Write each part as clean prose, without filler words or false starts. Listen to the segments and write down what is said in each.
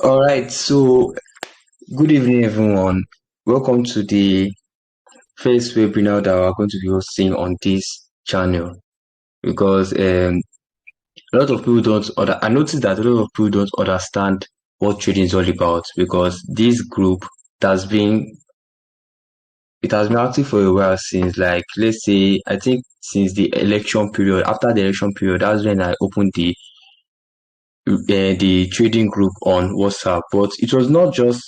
All right, so good evening, everyone. Welcome to the first webinar that we're going to be hosting on this channel because a lot of people don't. I noticed that a lot of people don't understand what trading is all about because this group has been it has been active for a while since, like, let's say, I think since the election period. After the election period, that's when I opened the trading group on WhatsApp, but it was not just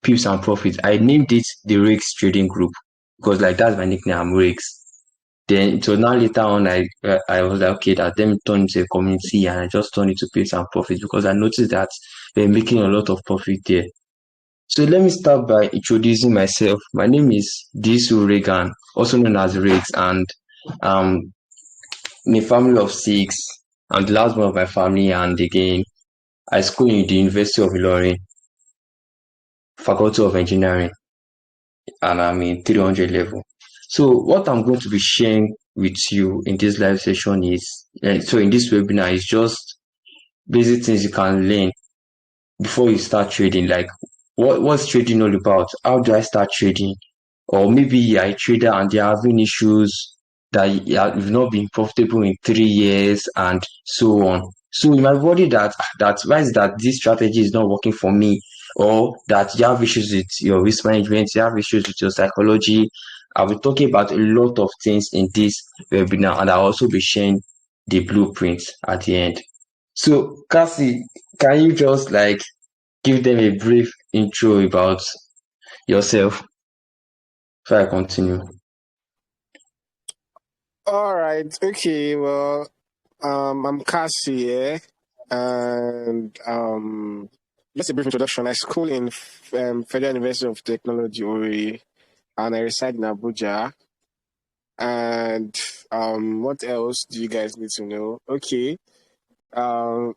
pips and profits. I named it the Rakes Trading Group because, like, that's my nickname. I'm Rakes. Then it was now later on I was like, okay, that them turn into a community, and I just turned it to pips and profits because I noticed that they're making a lot of profit there. So let me start by introducing myself. My name is Disu Regan, also known as Rakes, and um in a family of six. I'm the last one of my family, and again I school in the University of Ilorin, Faculty of Engineering, and I'm in 300 level. So what I'm going to be sharing with you in this live session is, so in this webinar is just basic things you can learn before you start trading. Like, what's trading all about? How do I start trading? Or maybe you're a trader and you're having issues that you've not been profitable in 3 years and so on. So you might worry that why is that this strategy is not working for me, or that you have issues with your risk management, you have issues with your psychology. I'll be talking about a lot of things in this webinar, and I'll also be sharing the blueprint at the end. So Cassie, can you just like give them a brief intro about yourself before I continue? All right. Okay. Well, I'm Cassie here, and just a brief introduction. I school in Federal University of Technology, Ori, and I reside in Abuja. And what else do you guys need to know? Okay. Um,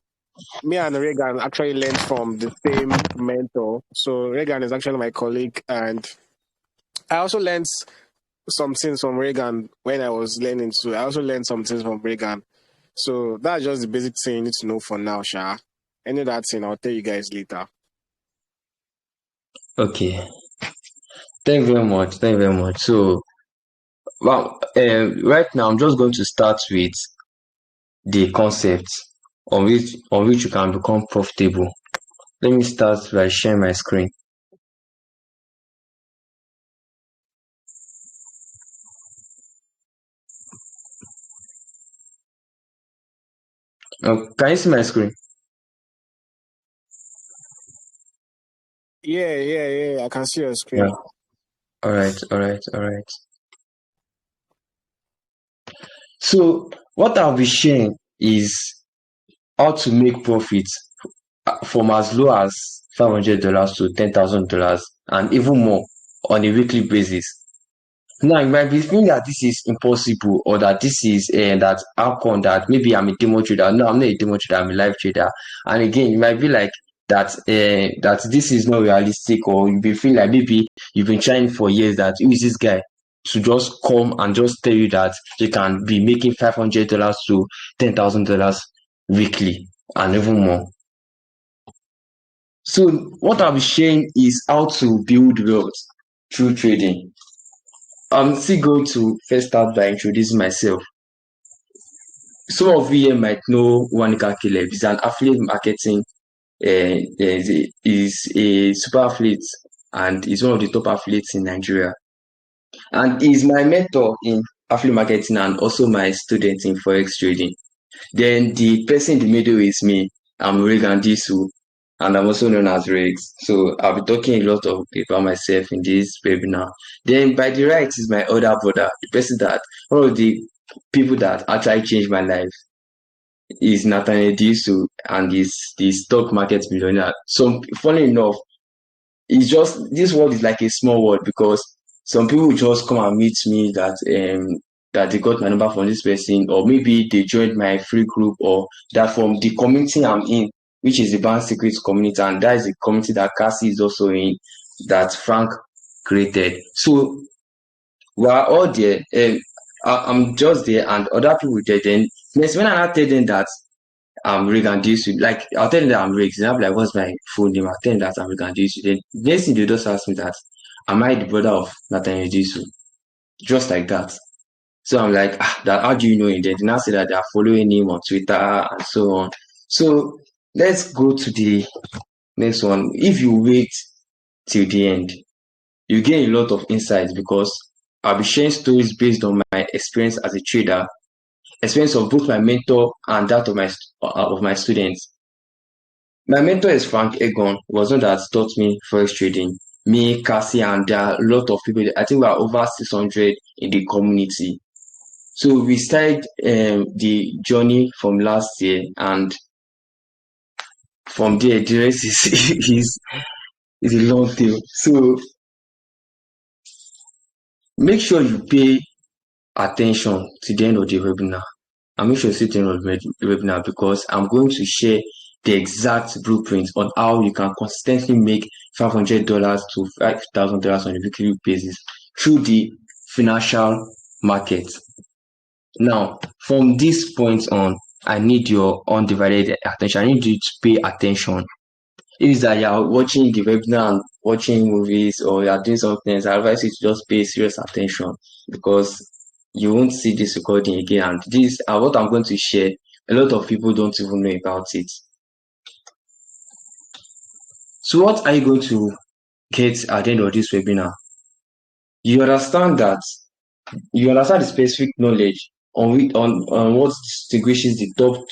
Me and Reagan actually learned from the same mentor. So Reagan is actually my colleague, and I also learned some things from Reagan when I was learning too. I also learned some things from Reagan. So that's just the basic thing you need to know for now, Sha. Any of that thing, I'll tell you guys later. Okay, thank you very much. Thank you very much. So, well, right now I'm just going to start with the concept on which you can become profitable. Let me start by sharing my screen. Can you see my screen? Yeah. I can see your Yeah. screen. All right. All right. All right. So, what I'll be sharing is how to make profits from as low as $500 to $10,000 and even more on a weekly basis. Now, you might be thinking that this is impossible, or that this is that how come that maybe I'm a demo trader. No, I'm not a demo trader, I'm a live trader. And again, you might be like that this is not realistic, or you be feel like maybe you've been trying for years, that who is this guy to just come and just tell you that you can be making $500 to $10,000 weekly and even more. So what I'll be sharing is how to build wealth through trading. I'm still going to first start by introducing myself. Some of you here might know Wanika Caleb. He's an affiliate marketing, is a super athlete, and he's one of the top athletes in Nigeria. And he's my mentor in affiliate marketing and also my student in Forex trading. Then the person in the middle is me. I'm Regan Disu, and I'm also known as Rex. So I'll be talking a lot about myself in this webinar. Then by the right is my other brother, the person that one of the people that actually changed my life is Nathaniel Disu, and he's the stock market millionaire. So funny enough, it's just this world is like a small world because some people just come and meet me that they got my number from this person, or maybe they joined my free group, or that from the community I'm in, which is the Band Secrets community, and that is the community that Cassie is also in, that Frank created. So we are all there. I'm just there, and other people there. Then next, when I tell them that I'm Regan Disu. Like, I'll tell them that I'm Riggs. And I'll be like, what's my full name? I'll tell them that I'm Regan Disu. Then next thing they just ask me that, am I the brother of Nathaniel Disu? Just like that. So I'm like, that how do you know him? They did not say that they are following him on Twitter and so on. So let's go to the next one. If you wait till the end, you gain a lot of insights because I'll be sharing stories based on my experience as a trader, experience of both my mentor and that of my students. My mentor is Frank Egon, was one that taught me forex trading. Me, Cassie, and there are a lot of people. I think we are over 600 in the community. So we started the journey from last year, and from there, the rest is a long tail. So make sure you pay attention to the end of the webinar. And make sure you see the end of the webinar because I'm going to share the exact blueprint on how you can consistently make $500 to $5,000 on a weekly basis through the financial market. Now, from this point on, I need your undivided attention. I need you to pay attention. If it's that you're watching the webinar and watching movies or you're doing something else, I advise you to just pay serious attention because you won't see this recording again. And this, what I'm going to share, a lot of people don't even know about it. So what are you going to get at the end of this webinar? You understand the specific knowledge on what distinguishes the top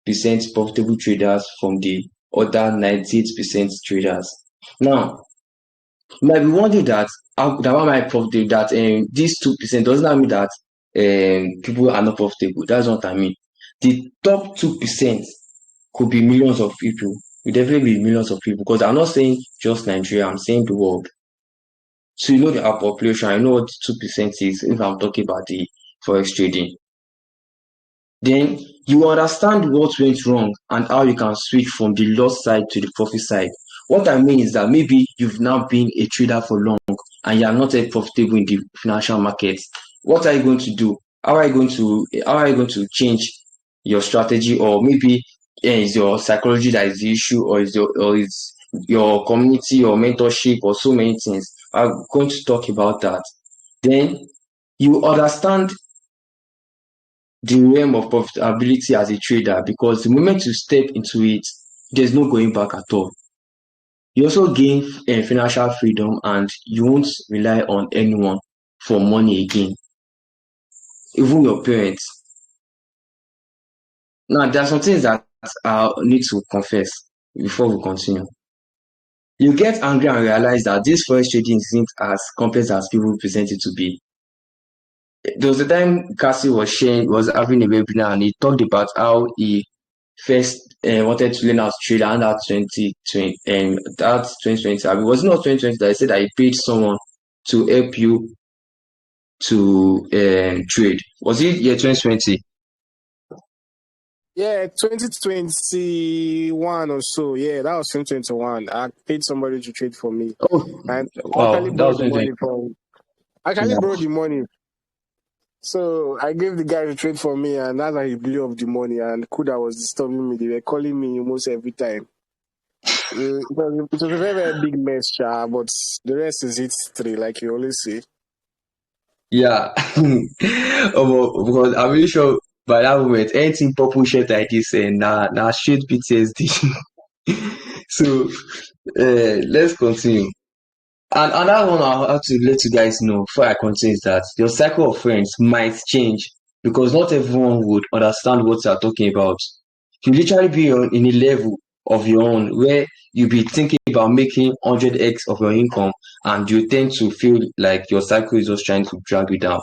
2% profitable traders from the other 98% traders. Now, you might be wondering that why am I profitable? That these 2% does not mean that people are not profitable. That's what I mean. The top 2% could be millions of people. Will definitely be millions of people because I'm not saying just Nigeria. I'm saying the world. So you know our population. I know what 2% is if I'm talking about the forex trading. Then you understand what went wrong and how you can switch from the loss side to the profit side. What I mean is that maybe you've now been a trader for long and you are not yet profitable in the financial markets. What are you going to do? How are you going to change your strategy? Or maybe is your psychology that is the issue, or is your community or mentorship or so many things? I'm going to talk about that. Then you understand the realm of profitability as a trader because the moment you step into it, there's no going back at all. You also gain financial freedom and you won't rely on anyone for money again, even your parents. Now, there are some things that I need to confess before we continue. You get angry and realize that this forex trading isn't as complex as people present it to be. There was a time Cassie was having a webinar and he talked about how he first wanted to learn how to trade and that 2020 that 2020. I mean, it was not 2020 that I said that he paid someone to help you to trade. Was it year 2020? Yeah, 2021 or so. Yeah, that was 2021. I paid somebody to trade for me. Oh, And I wow, actually that was borrowed the money 2020. from I actually Yeah. borrowed the money. So I gave the guy to trade for me, and that's how he blew up the money. And Kuda was disturbing me. They were calling me almost every time. It was a very, very big mess, but the rest is history, like you always say. Yeah. Because I'm really sure by that moment, anything purple shirt like this, and now straight PTSD. So let's continue. And another one I have to let you guys know before I continue is that your circle of friends might change because not everyone would understand what you're talking about. You literally be in a level of your own where you be thinking about making 100x of your income and you tend to feel like your circle is just trying to drag you down.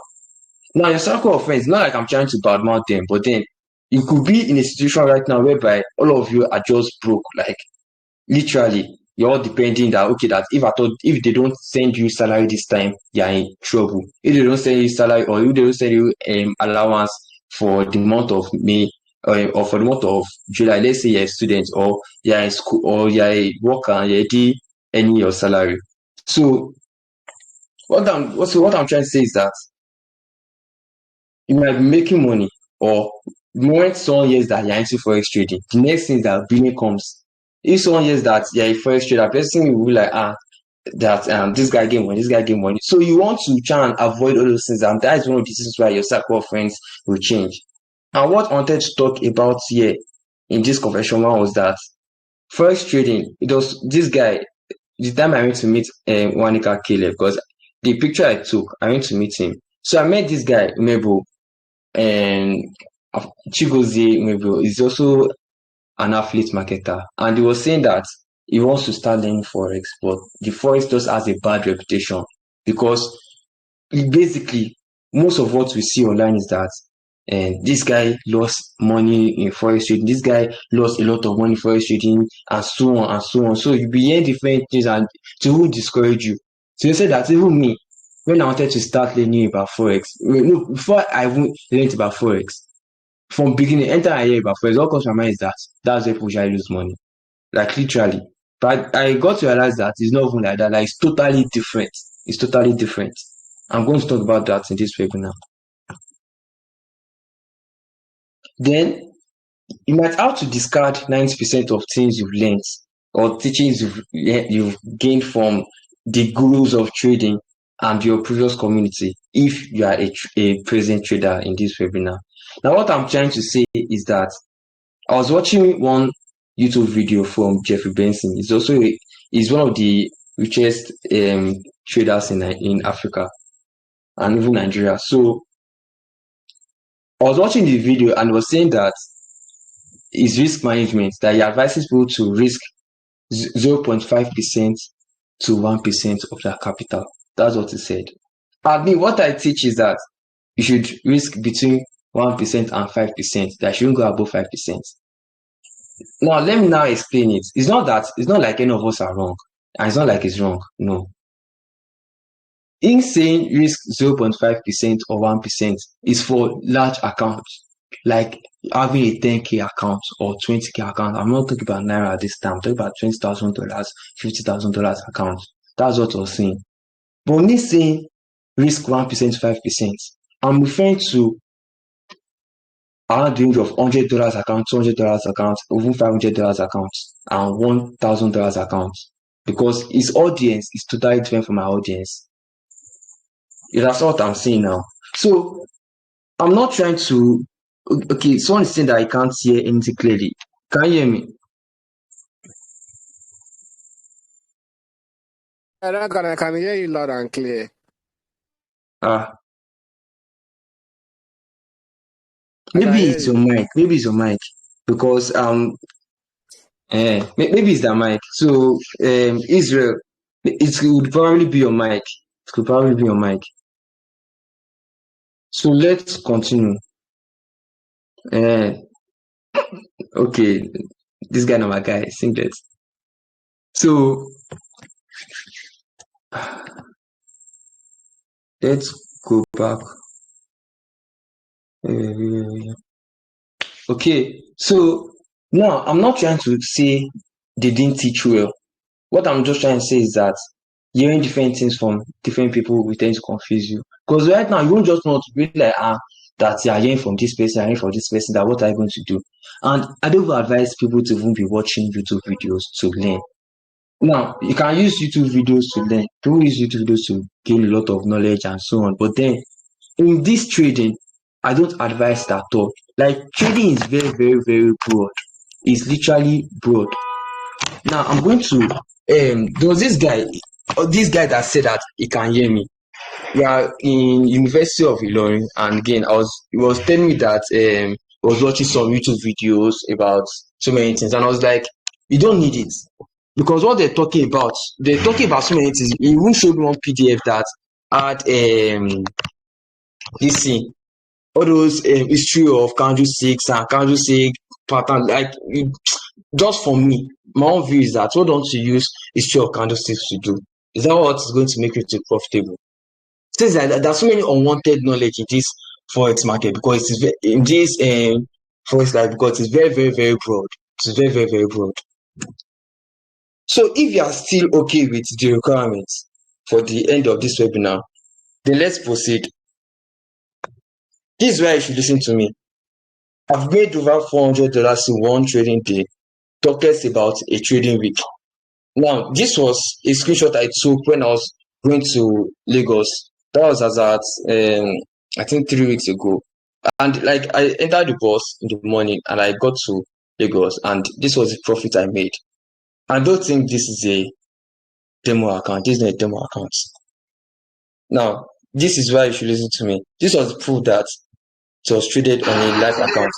Now, your circle of friends, not like I'm trying to badmouth them, but then you could be in a situation right now whereby all of you are just broke, like literally you're all depending that okay that if they don't send you salary this time you're in trouble. If they don't send you salary or if they don't send you allowance for the month of May or for the month of July, let's say you're a student or you're in school or you're a worker and you're already earning your salary. So what I'm trying to say is that you might be making money or The moment someone hears that you're into forex trading, the next thing is that billing comes. If someone hears that you're a forex trader, person will be like, that this guy get money, this guy get money. So you want to try and avoid all those things, and that is one of the reasons why your circle of friends will change. And what I wanted to talk about here in this conversation was that forex trading, it was this guy, the time I went to meet Wanika Caleb, because the picture I took, I went to meet him. So I met this guy, Umebo, and Chigozie Umebo is also an affiliate marketer, and he was saying that he wants to start learning forex, but the forex just has a bad reputation because basically most of what we see online is that this guy lost money in forex trading, this guy lost a lot of money in forex trading, and so on and so on. So you be hearing different things, and to who discourage you. So you said that even me, when I wanted to start learning about forex, no, before I even learned about forex, from beginning, anytime I hear about forex, what comes to my mind is that that's where people usually lose money, like literally. But I got to realize that it's not even like that. Like it's totally different. It's totally different. I'm going to talk about that in this webinar. Then you might have to discard 90% of things you've learned or teachings you've gained from the gurus of trading and your previous community if you are a present trader in this webinar. Now, what I'm trying to say is that I was watching one YouTube video from Jeffrey Benson. He's one of the richest traders in Africa and even Nigeria. So I was watching the video and was saying that his risk management, that he advises people to risk 0.5% to 1% of their capital. That's what he said. And me, what I teach is that you should risk between 1% and 5%. That shouldn't go above 5%. Now, let me now explain it. It's not like any of us are wrong. And it's not like it's wrong. No. In saying risk 0.5% or 1% is for large accounts, like having a 10K account or 20K account. I'm not talking about Naira this time. I'm talking about $20,000, $50,000 account. That's what I was saying. But me saying risk 1% to 5%, I'm referring to around the range of $100 account, $200 account, even $500 account, and $1,000 account. Because his audience is totally different from my audience. That's what I'm saying now. So I'm not trying to. Okay, someone is saying that I can't hear anything clearly. Can you hear me? I can hear you loud and clear. Maybe it's your mic. Maybe it's your mic. Because maybe it's the mic. So Israel, it could probably be your mic. It could probably be your mic. So let's continue. Okay, this guy, not my guy, singlet. So let's go back. Okay, so now I'm not trying to say they didn't teach well. What I'm just trying to say is that hearing different things from different people will tend to confuse you. Because right now you won't just know to be like, that you are hearing from this person, hearing from this person, that what are you going to do? And I don't advise people to even be watching YouTube videos to learn. Now, you can use YouTube videos to learn. People use YouTube videos to gain a lot of knowledge and so on. But then, in this trading, I don't advise that at all. Like, trading is very, very, very broad. It's literally broad. Now, I'm going to, there was this guy that said that he can hear me. We are in University of Ilorin, and again, he was telling me that he was watching some YouTube videos about so many things, and I was like, you don't need it. Because what they're talking about so many things. He even showed me one PDF that had this thing, all those history of candlesticks and candlestick pattern. Like, just for me, my own view is that what don't you use history of candlesticks to do? Is that what is going to make you too profitable? Since there's so many unwanted knowledge in this forex market, because it's in this forex life, because it's very, very, very broad. It's very, very, very broad. So if you are still okay with the requirements for the end of this webinar, then let's proceed. This is where you should listen to me. I've made over $400 in one trading day. Talk less about a trading week. Now, this was a screenshot I took when I was going to Lagos. That was as at I think 3 weeks ago. And like I entered the bus in the morning and I got to Lagos, and this was the profit I made. I don't think this is a demo account. This is not a demo account. Now, this is why you should listen to me. This was proof that it was traded on a live account.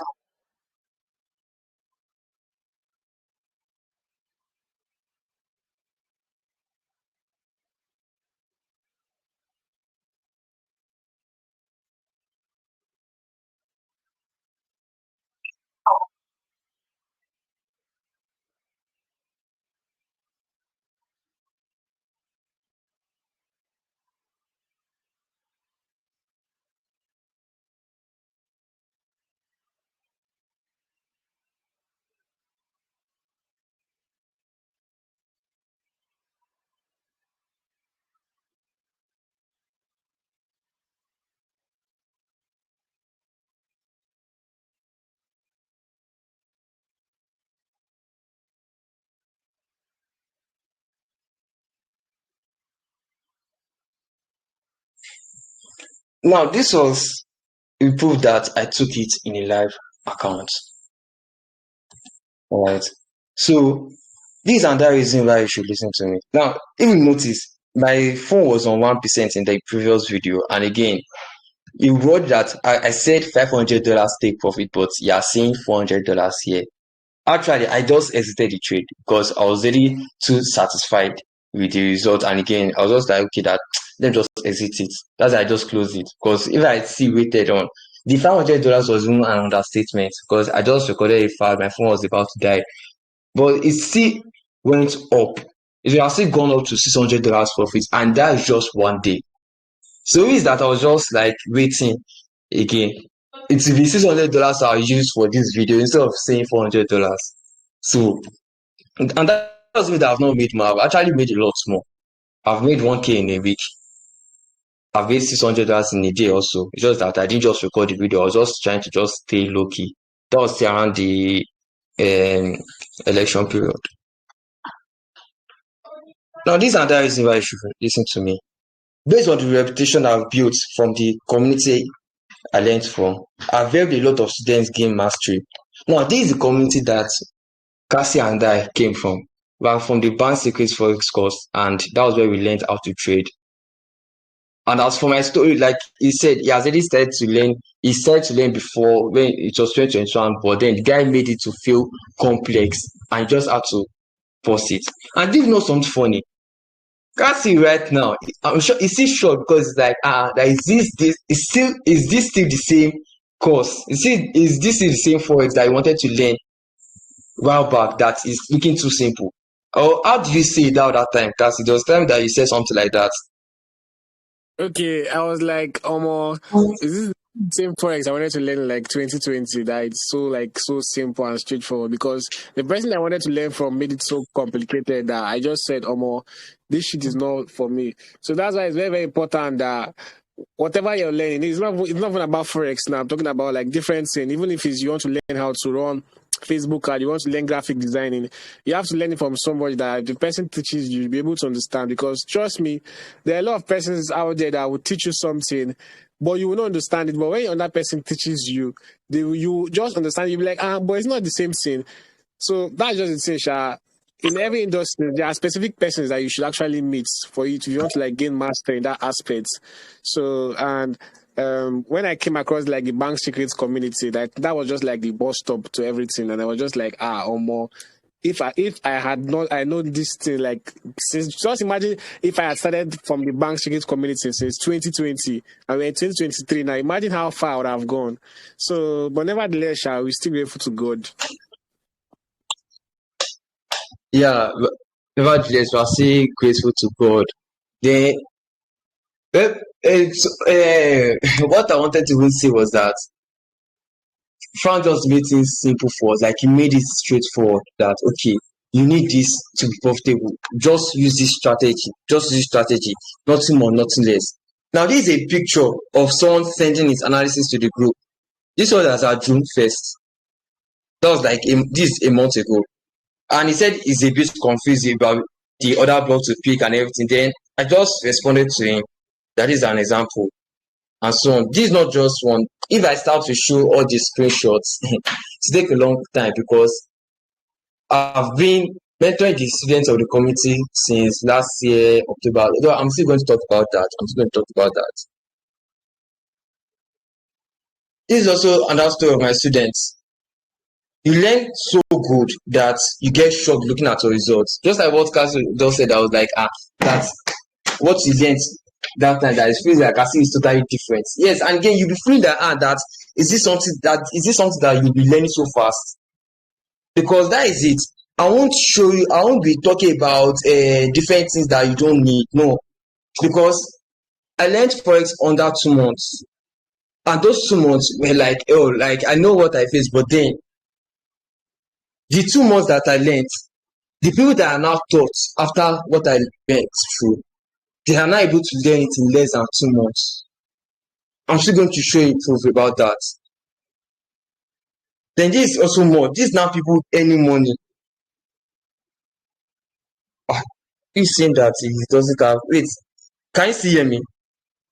Now, this was a proof that I took it in a live account. All right. So this is another reason why you should listen to me. Now, if you notice, my phone was on 1% in the previous video, and again, you wrote that I said $500 take profit, but you are saying $400 here. Actually, I just exited the trade because I was already too satisfied with the result. And again, I was just like, okay, that let me just exit it. That's why I just closed it. Because if I see waited on, the $500 was even an understatement because I just recorded a file, my phone was about to die. But it still went up. It has still gone up to $600 profit, and that's just one day. So it is that I was just like waiting again. It will be $600 I'll use for this video instead of saying $400. So, and that doesn't mean that I've not made more. I've actually made a lot more. I've made 1K in a week. I've made $600 in a day also. It's just that I didn't just record the video. I was just trying to just stay low key. That was still around the election period. Now, this is another reason why you should listen to me. Based on the reputation I've built from the community I learned from, I've helped a lot of students gain mastery. Now, this is the community that Cassie and I came from. We are from the Bank Secrets Forex course, and that was where we learned how to trade. And as for my story, like he said, he has already started to learn. He started to learn before when it was 2021, but then the guy made it to feel complex and just had to pause it. And this is not something funny. Cassie right now, I'm sure he's still shocked because it's like, that is this still the same course? Is this still the same forex that I wanted to learn a while back that is looking too simple? Or how do you say it out that time, Cassie? There was time that you said something like that. Okay, I was like, is this the same forex I wanted to learn like 2020 that it's so simple and straightforward? Because the person I wanted to learn from made it so complicated that I just said, this shit is not for me. So that's why it's very, very important that whatever you're learning, it's not even about forex now. I'm talking about like different things. Even if you want to learn how to run Facebook ad, you want to learn graphic designing, you have to learn it from somebody that the person teaches you, you'll be able to understand. Because trust me, there are a lot of persons out there that will teach you something, but you will not understand it. But when another person teaches you, you just understand. You'll be like, but it's not the same thing. So that's just the thing, Sha. In every industry, there are specific persons that you should actually meet for you to, if you want to like gain master in that aspect. So, and when I came across like the bank secrets community, that was just like the bus stop to everything, and I was just like, or more. If I had not, I know this thing like since, just imagine if I had started from the bank secrets community since 2020 and we're in 2023 now. Imagine how far I would have gone. So, but nevertheless, we still grateful to God. Yeah, nevertheless, we are still grateful to God. Then, what I wanted to even say was that Frank just made things simple for us. Like he made it straightforward that okay, you need this to be profitable. Just use this strategy. Just use this strategy. Nothing more, nothing less. Now, this is a picture of someone sending his analysis to the group. This was as at June 1st. That was like this a month ago. And he said he's a bit confused about the other block to pick and everything. Then I just responded to him that is an example and so on. This is not just one. If I start to show all these screenshots, it take a long time because I've been mentoring the students of the committee since last year, October. Although I'm still going to talk about that. This is also another story of my students. You learn so good that you get shocked looking at your results. Just like what Castle just said, I was like, that's what you learned that time that it feels like I see it's totally different. Yes, and again you'll be feeling that is this something that you'll be learning so fast? Because that is it. I won't be talking about different things that you don't need. No. Because I learned Forex under 2 months. And those 2 months were like, oh, like I know what I faced, but then the 2 months that I learned, the people that are now taught after what I went through, they are not able to learn it in less than 2 months. I'm still going to show you proof about that. Then this is also more. This is now people earning money. He's saying that he doesn't have. Wait, can you still hear me?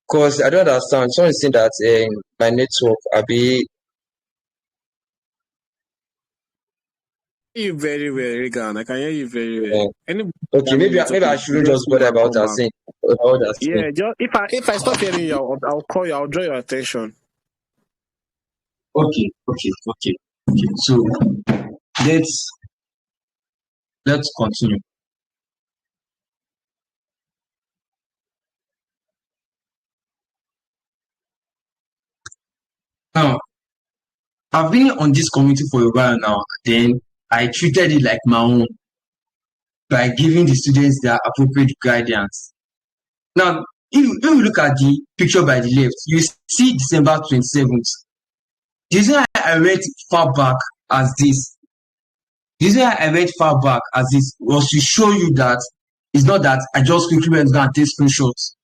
Because I don't understand. Someone is saying that my network, I be. You very well, Regan. I can hear you very well. Okay, maybe I shouldn't just bother about that thing. Yeah, just if I stop hearing you, I'll call you. I'll draw your attention. Okay. So let's continue. Now, I've been on this committee for a while now. Then I treated it like my own by giving the students their appropriate guidance. Now, if you look at the picture by the left, you see December 27th. The reason I went far back as this was to show you that it's not that I just quickly went and take screenshots.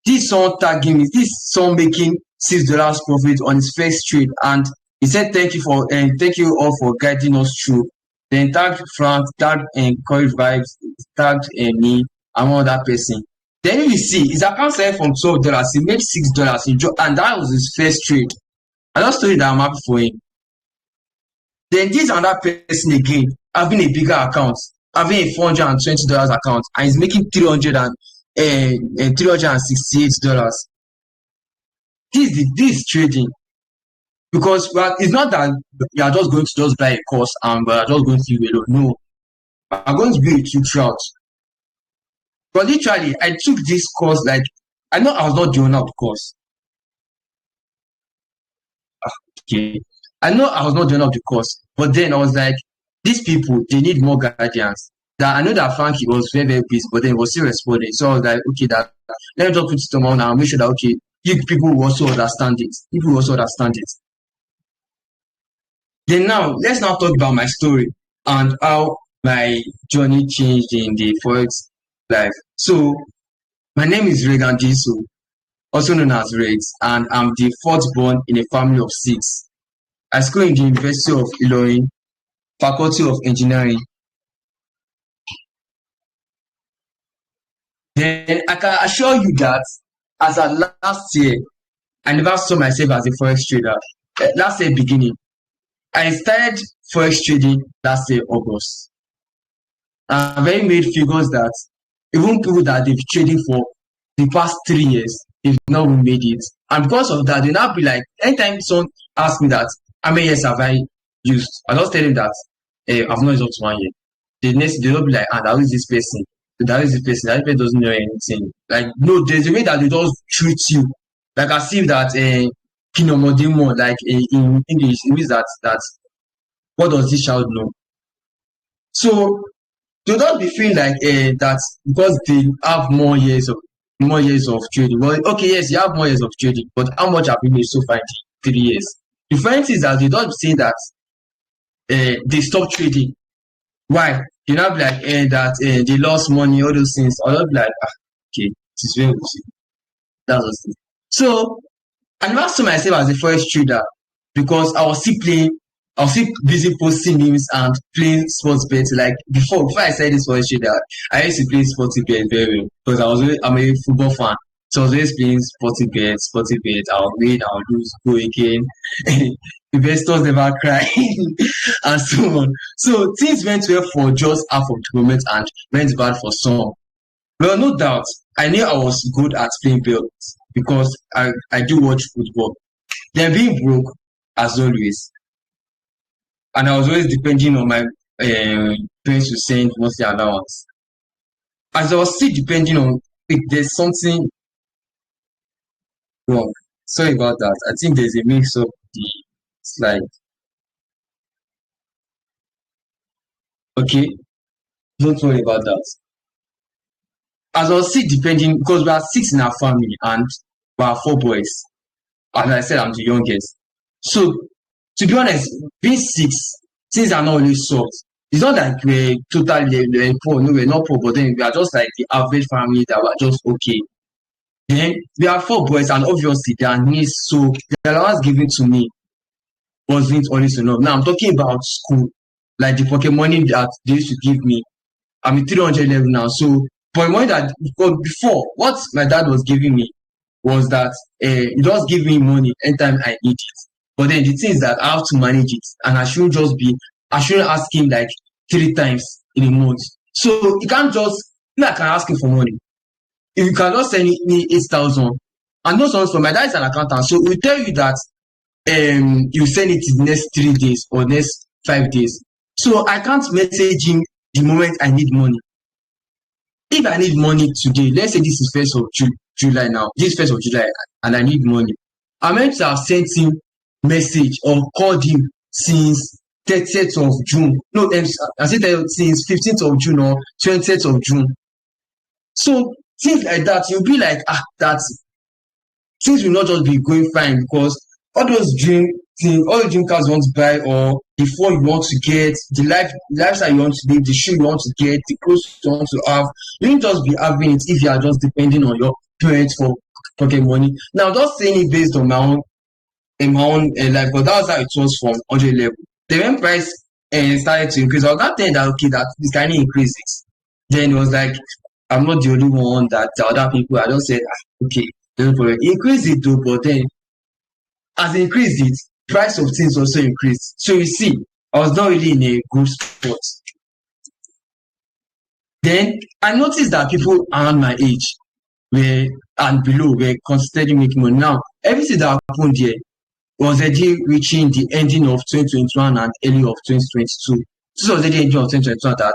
This someone tagging me, this someone making $6 profit on his first trade, and he said thank you all for guiding us through. Then tagged Frank, tagged Encourage Vibes, tagged me and one other person. Then you see his account started from $12, he made $6, and that was his first trade. I just told you that I'm happy for him. Then this another person again, having a bigger account, having a $420 account, and he's making $368. This is trading. Because it's not that you are just going to just buy a course and we are just going to be alone. No. I'm going to be with you throughout. But literally, I took this course like, I know I was not the owner of the course. Okay. I know I was not the owner of the course. But then I was like, these people, they need more guidance. That I know that Frankie was very, very busy, but then he was still responding. So I was like, okay, let me just put it on now and make sure that, okay, you people will also understand it. Then now, let's now talk about my story and how my journey changed in the Forex life. So, my name is Regan Diso, also known as Rex, and I'm the fourth born in a family of 6. I school in the University of Illinois, Faculty of Engineering. Then I can assure you that as of last year, I never saw myself as a Forex trader. Last year beginning, I started Forex trading last year August. I've already made figures that even people that they've trading for the past 3 years, they've not made it. And because of that, they now be like, anytime someone asks me that, how many years have I used? I just tell them that I've not used up to 1 year. The next they'll be like, that is this person. That person doesn't know anything. Like, no, there's a way that they just treat you. Like as if that kinomodemo, like in English, it means that what does this child know? So do not be feeling like that because they have more years of trading. Well, okay, yes, you have more years of trading, but how much have you made so far in 3 years? The funny thing is that they don't say that they stop trading. Why? You not be like that they lost money, all those things. Or not be like, okay, it is very easy. That's what it is. So I never saw myself as a forex trader because I was still playing I'll still busy posting memes and playing sports bets. Like before I started this for that I used to play sporty bet very well because I'm a football fan. So I was always playing sporty bet. I'll win, I'll lose, go again. Investors never cry and so on. So things went well for just half of the moment and went bad for some. Well, no doubt, I knew I was good at playing belts because I do watch football. Then being broke, as always, and I was always depending on my parents to send monthly allowance. As I was still depending on if there's something wrong. Sorry about that. I think there's a mix of the slide. Okay, don't worry about that. As I was still depending, because we are six in our family and we are four boys. As I said, I'm the youngest. So, to be honest, being six, things are not really solved. It's not like we're totally poor. No, we're not poor, but then we are just like the average family that were just okay. Then we are four boys, and obviously there are needs. So the allowance given to me wasn't always enough. Now I'm talking about school, like the pocket money that they used to give me. I'm in 300 level now. So for the money that because before, what my dad was giving me was that he just give me money anytime I need it. But then the thing is that I have to manage it, and I shouldn't ask him like 3 times in a month. So you can't just, I can ask him for money. If you can just send me 8,000, and no songs for my dad is an accountant, so he will tell you that you send it in the next 3 days or next 5 days. So I can't message him the moment I need money. If I need money today, let's say this is 1st of July now, this is 1st of July, and I need money, I'm meant to have sent him message or called him since 30th of June. No, I said since 15th of June or 20th of June. So things like that, you'll be like, that things will not just be going fine because all those dream things, all the dream cars you want to buy or the phone you want to get, the lifestyle you want to live, the shoe you want to get, the clothes you want to have, you won't just be having it if you are just depending on your parents for pocket money. Now, I'm just saying it based on my own life, but that was how it was from 100 level. Then when price started to increase, I was not saying that okay, that this kind of increases. Then it was like I'm not the only one that the other people. I just said okay, no problem. Increase it though, but then as I increased it, price of things also increased. So you see, I was not really in a good spot. Then I noticed that people around my age were and below were constantly making money. Now everything that happened here was already reaching the ending of 2021 and early of 2022. This was already the ending of 2021 that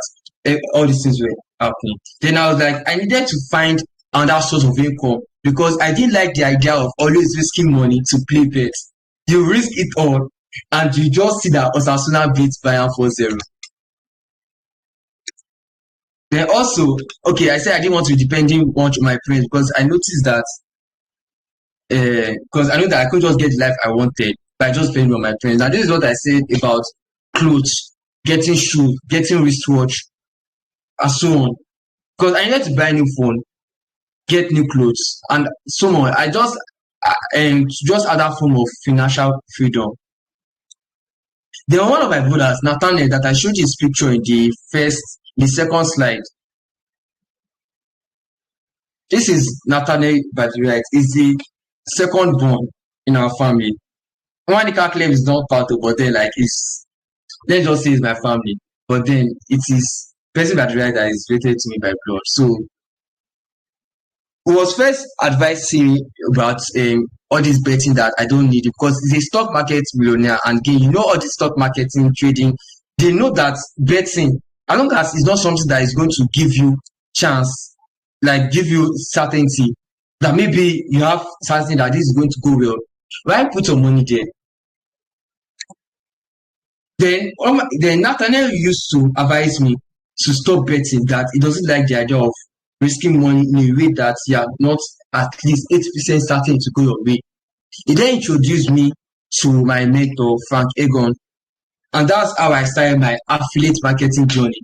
all these things were happening. Then I was like, I needed to find another source of income because I didn't like the idea of always risking money to play bets. You risk it all and you just see that Osasuna beats Bayern 4-0. Then also, okay, I said I didn't want to be depending much on my friends because I noticed that because I know that I could just get the life I wanted by just paying on my friends. And this is what I said about clothes, getting shoes, getting wristwatch, and so on. Because I needed to buy a new phone, get new clothes, and so on. I just other form of financial freedom. Then one of my brothers, Nathaniel, that I showed his picture in the second slide. This is Nathaniel by the right. He's the second born in our family. Monica claim is not part of, but then like it's let's just say it's my family. But then it is person by the right that is related to me by blood. So he was first advising me about all this betting that I don't need it because he's a stock market millionaire and again, you know all the stock marketing trading, they know that betting, as long as it's not something that is going to give you chance, like give you certainty that maybe you have something that this is going to go well. Why put your money there? Then Nathaniel used to advise me to stop betting, that he doesn't like the idea of risking money in a way that you are not at least 80% starting to go your way. He then introduced me to my mentor, Frank Egon, and that's how I started my affiliate marketing journey.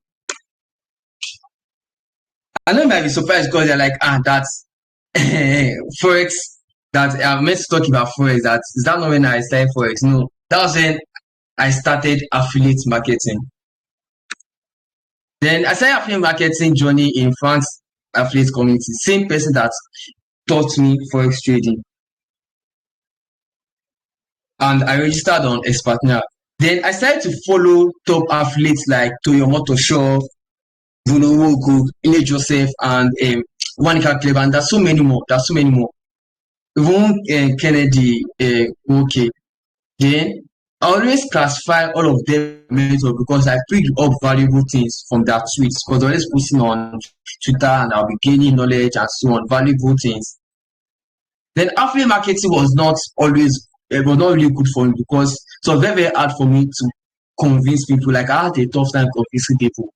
I know you might be surprised because they're like, that's Forex, that I'm meant to talk about Forex. That is that not when I started Forex? No, that was when I started affiliate marketing. Then I started affiliate marketing journey in France affiliate community. Same person that taught me forex trading, and I registered on Expertner. Then I started to follow top affiliates like Toyo Motoshow, Bruno Wogo, Ile Joseph, and Wanika Clever. And there's so many more. There's so many more. Even Kennedy, okay. Then I always classify all of them because I picked up valuable things from their tweets. Because I always posting on Twitter and I'll be gaining knowledge and so on, valuable things. Then affiliate marketing was not always, it was not really good for me because it was very, very hard for me to convince people. Like I had a tough time convincing people.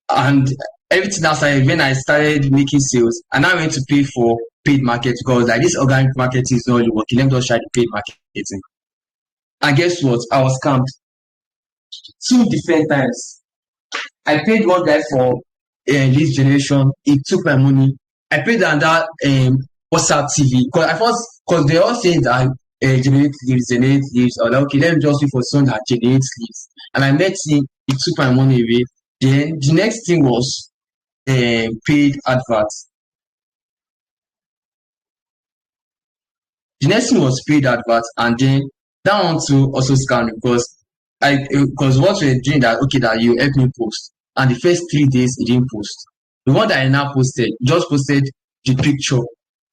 And everything that started when I started making sales, and I went to pay for paid market because like this organic marketing is not really working. Let me just try the paid marketing. And guess what? I was scammed 2 different times. I paid one guy for lead generation. He took my money. I paid another WhatsApp TV because they all saying that generate leads. Or like, okay, let me just wait for someone that generates leads. And I met him. He took my money away. Then the next thing was paid adverts. The next thing was paid adverts, and then that one too also scam because what we're doing that okay that you help me post, and the first 3 days it didn't post. The one that I now posted just posted the picture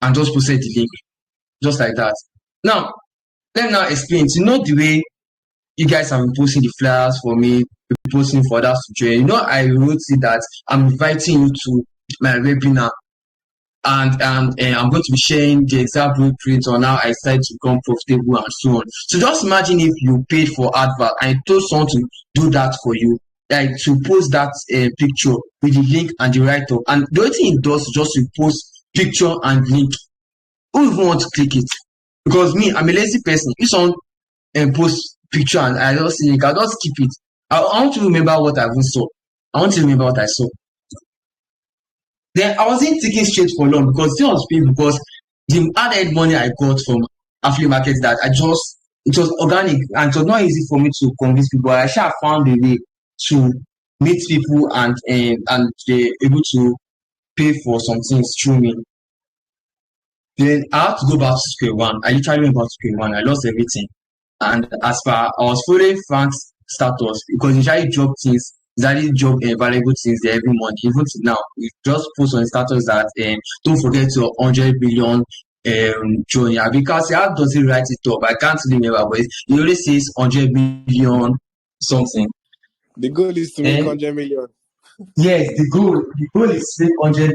and just posted the link, just like that. Now let me now explain. To know the way you guys have been posting the flyers for me, posting for others to join. You know, I wrote it that I'm inviting you to my webinar, and I'm going to be sharing the exact blueprint on how I started to become profitable and so on. So just imagine if you paid for advert and you told someone to do that for you, like to post that picture with the link and the write-up. And the only thing it does is just to post picture and link. Who even want to click it? Because me, I'm a lazy person. If someone post picture and I just see link, I'll just keep it. I want to remember what I even saw. I want to remember what I saw. Then I wasn't taking straight for long because it was paid because the added money I got from affiliate markets that it was organic and it was not easy for me to convince people. I actually found a way to meet people and they're able to pay for some things through me. Then I had to go back to square one. I literally went back to square one. I lost everything. And as far I was following Frank's status because he usually drop things. Daddy drop valuable things there every month. Even now, we just post on status that don't forget your 100 billion journey. Because how does he write it up? I can't remember, but he always says 100 billion something. The goal is to make 100 million. Yes, the goal is to make 100 billion.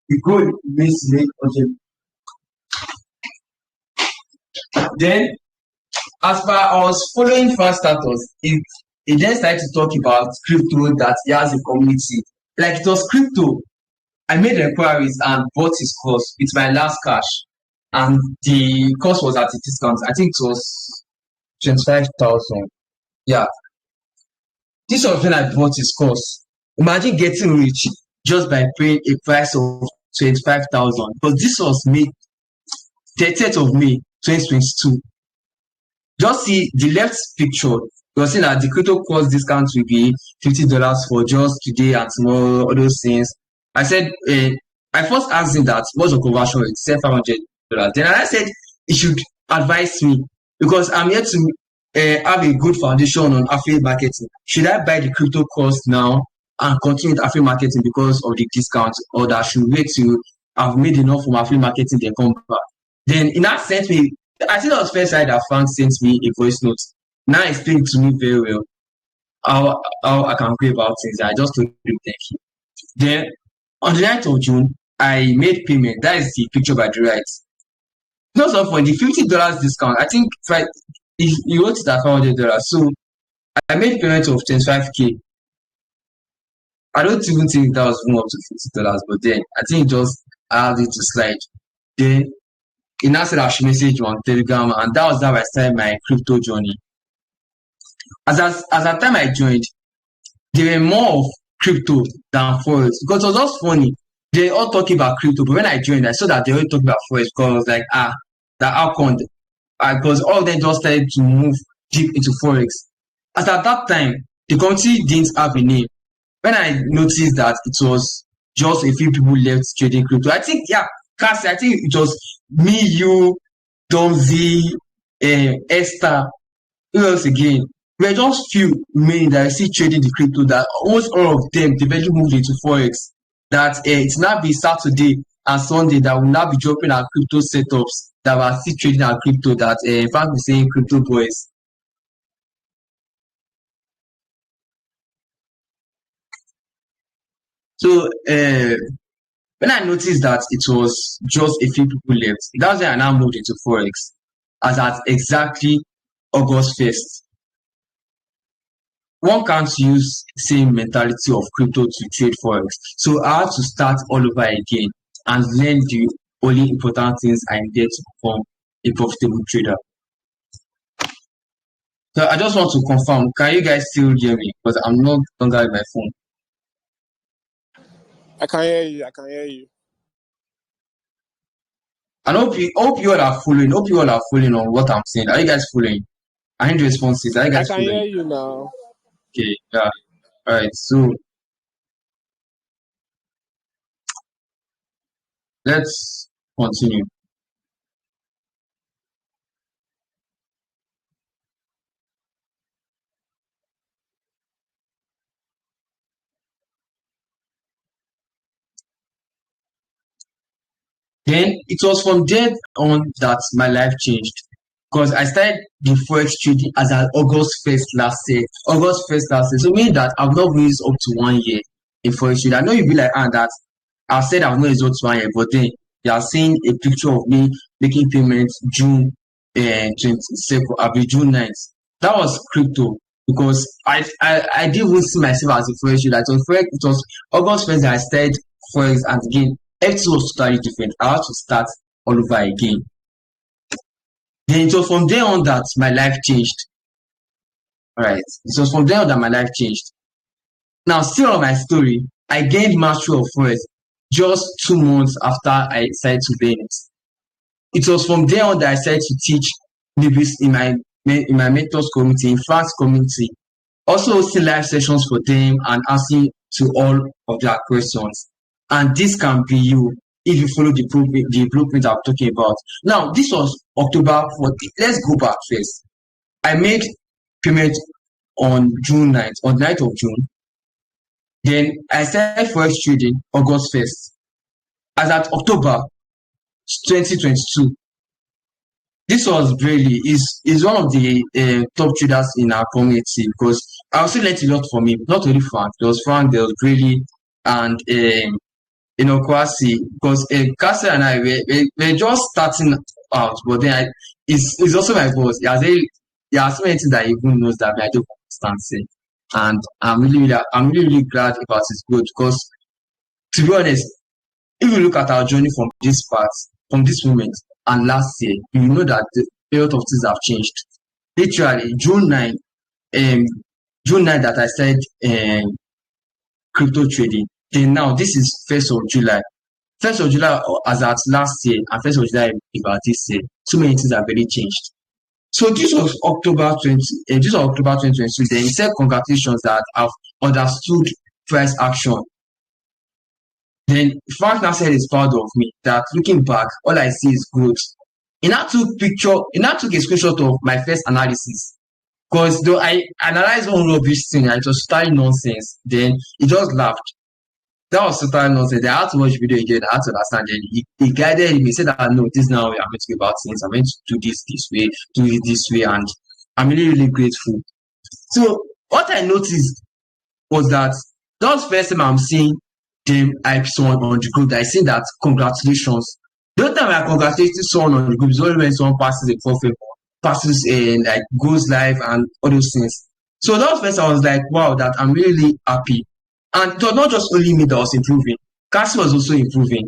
The goal is to make 100 billion. Then, as far I was following Frank's status, he then started to talk about crypto that he has a community. Like it was crypto. I made inquiries and bought his course with my last cash. And the course was at a discount. I think it was 25,000. Yeah. This was when I bought his course. Imagine getting rich just by paying a price of 25,000. Because this was May 30th of May 2022. Just see the left picture. You're saying that the crypto course discount will be $50 for just today and tomorrow, all those things. I said, I first asked him that what's the conversion rate? He said $500. Then I said he should advise me because I'm here to have a good foundation on affiliate marketing. Should I buy the crypto course now and continue with affiliate marketing because of the discount, or that I should wait till I've made enough from affiliate marketing then come back? Then in that sent me, I think that was first time that Frank sent me a voice note. Now explain to me very well how I can go about things. I just told him thank you. Then on the 9th of June, I made payment. That is the picture by the right. Not so for the $50 discount. I think he wrote it at $500. So I made payment of 25K. I don't even think that was more up to $50, but then I think just allowed it to slide. Then he now said I should message you on Telegram, and that was how I started my crypto journey. As at time I joined, there were more of crypto than forex because it was just funny. They all talking about crypto, but when I joined, I saw that they all talking about forex because I was like, that how come because all of them just started to move deep into Forex. As at that time, the community didn't have a name. When I noticed that it was just a few people left trading crypto, I think, yeah, Cassie, I think it was me, you, Domzi, Esther, who else again? We're just few men that I see trading the crypto that almost all of them eventually moved into Forex. That it's now be Saturday and Sunday that will now be dropping our crypto setups that are still trading our crypto that in fact we're saying crypto boys. So when I noticed that it was just a few people left, that's why I now moved into Forex as at exactly August 1st. One can't use same mentality of crypto to trade Forex. So I had to start all over again and learn the only important things I needed to become a profitable trader. So I just want to confirm, can you guys still hear me? Because I'm no longer with my phone. I can hear you. I can hear you. And hope you all are following. Hope you all are following on what I'm saying. Are you guys following? I need responses. Are you I guys can hear following? you now. Okay, yeah. All right. So let's continue. Then it was from then on that my life changed because I started the Forex trading as at August 1st last year. August 1st last year. So meaning that I've not used up to 1 year in Forex trading. I know you'll be like, ah, that I've said I've not used up to 1 year, but then you are seeing a picture of me making payments June 22nd, I'll be June 9th. That was crypto because I didn't even see myself as a Forex trader. It was August 1st that I started Forex, and again, everything was totally different. I had to start all over again. Then it was from there on that my life changed. Alright. It was from there on that my life changed. Now, still on my story, I gained mastery of Forex just 2 months after I decided to learn it. It was from there on that I started to teach newbies in my mentors community, in France community. Also hosting live sessions for them and answering to all of their questions. And this can be you if you follow the blueprint I'm talking about. Now, this was October 14th. Let's go back first. I made payment on June 9th, on 9th of June. Then I started Forex trading August 1st. As at October 2022, this was really is one of the top traders in our community because I also learned a lot from him. Not only Frank, there was Brady, and Kwasi. Because Cassie and I were just starting out, but then he's also my boss. There are so many things that he even knows that I don't understand. Say. And I'm really glad about his growth because, to be honest, if you look at our journey from this part, from this moment, and last year, you know that a lot of things have changed. Literally, June 9 that I started crypto trading. Then now, this is 1st of July. 1st of July as at last year, and 1st of July about this year. So many things have really changed. So this was October 2022. Then he said, congratulations that I've understood price action. Then Frank now said he's proud of me, that looking back, all I see is growth. He now took a screenshot of my first analysis. Because though I analyzed one rubbish thing, and it was totally nonsense, then he just laughed. That was totally nonsense. I had to watch video again, I had to understand. Then he guided me, he said that no, this is now I'm going to go about things, I'm going to do this way, do it this way, and I'm really grateful. So what I noticed was that was first time I'm seeing them hype someone on the group that I see that congratulations. The only time I congratulate someone on the group is only when someone passes a profit, passes like goes live and all those things. So that was first I was like, wow, that I'm really happy. And it was not just only me that was improving. Cassie was also improving.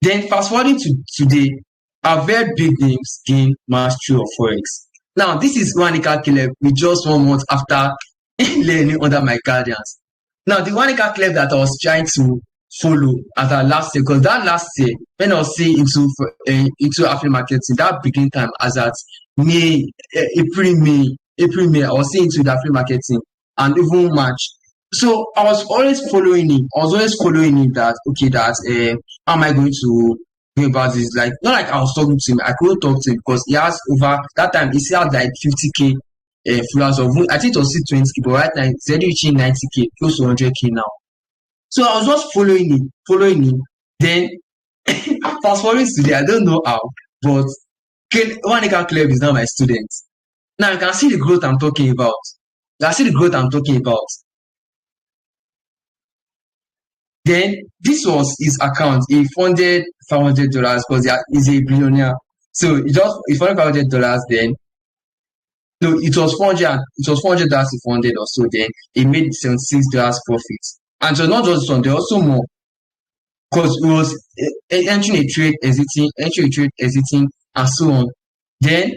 Then fast forwarding to today, our very big names gain mastery of Forex. Now, this is Wanika Caleb with just 1 month after learning under my guidance. Now, the Wanika Caleb that I was trying to follow at our last year, because that last year when I was saying into affiliate marketing, that beginning time as at May, April, May, I was saying into the affiliate marketing and even March. So I was always following him. I was always following him that okay, that how am I going to go about this? Like not like I was talking to him, I couldn't talk to him because he has over that time he still had like 50K followers of I think it was still 20K, but right now it's already reaching 90K, close to 100K now. So I was just following him. Then fast forwarding today, I don't know how, but one Eka Club is now my student. Now you can see the growth I'm talking about. You can see the growth I'm talking about. Then this was his account. He funded $500 because he's a billionaire. So he funded $500. Then no, it was $400 he funded or so. Then he made $76 profit. And so not just one, there also more because it was entering a trade, exiting, and so on. Then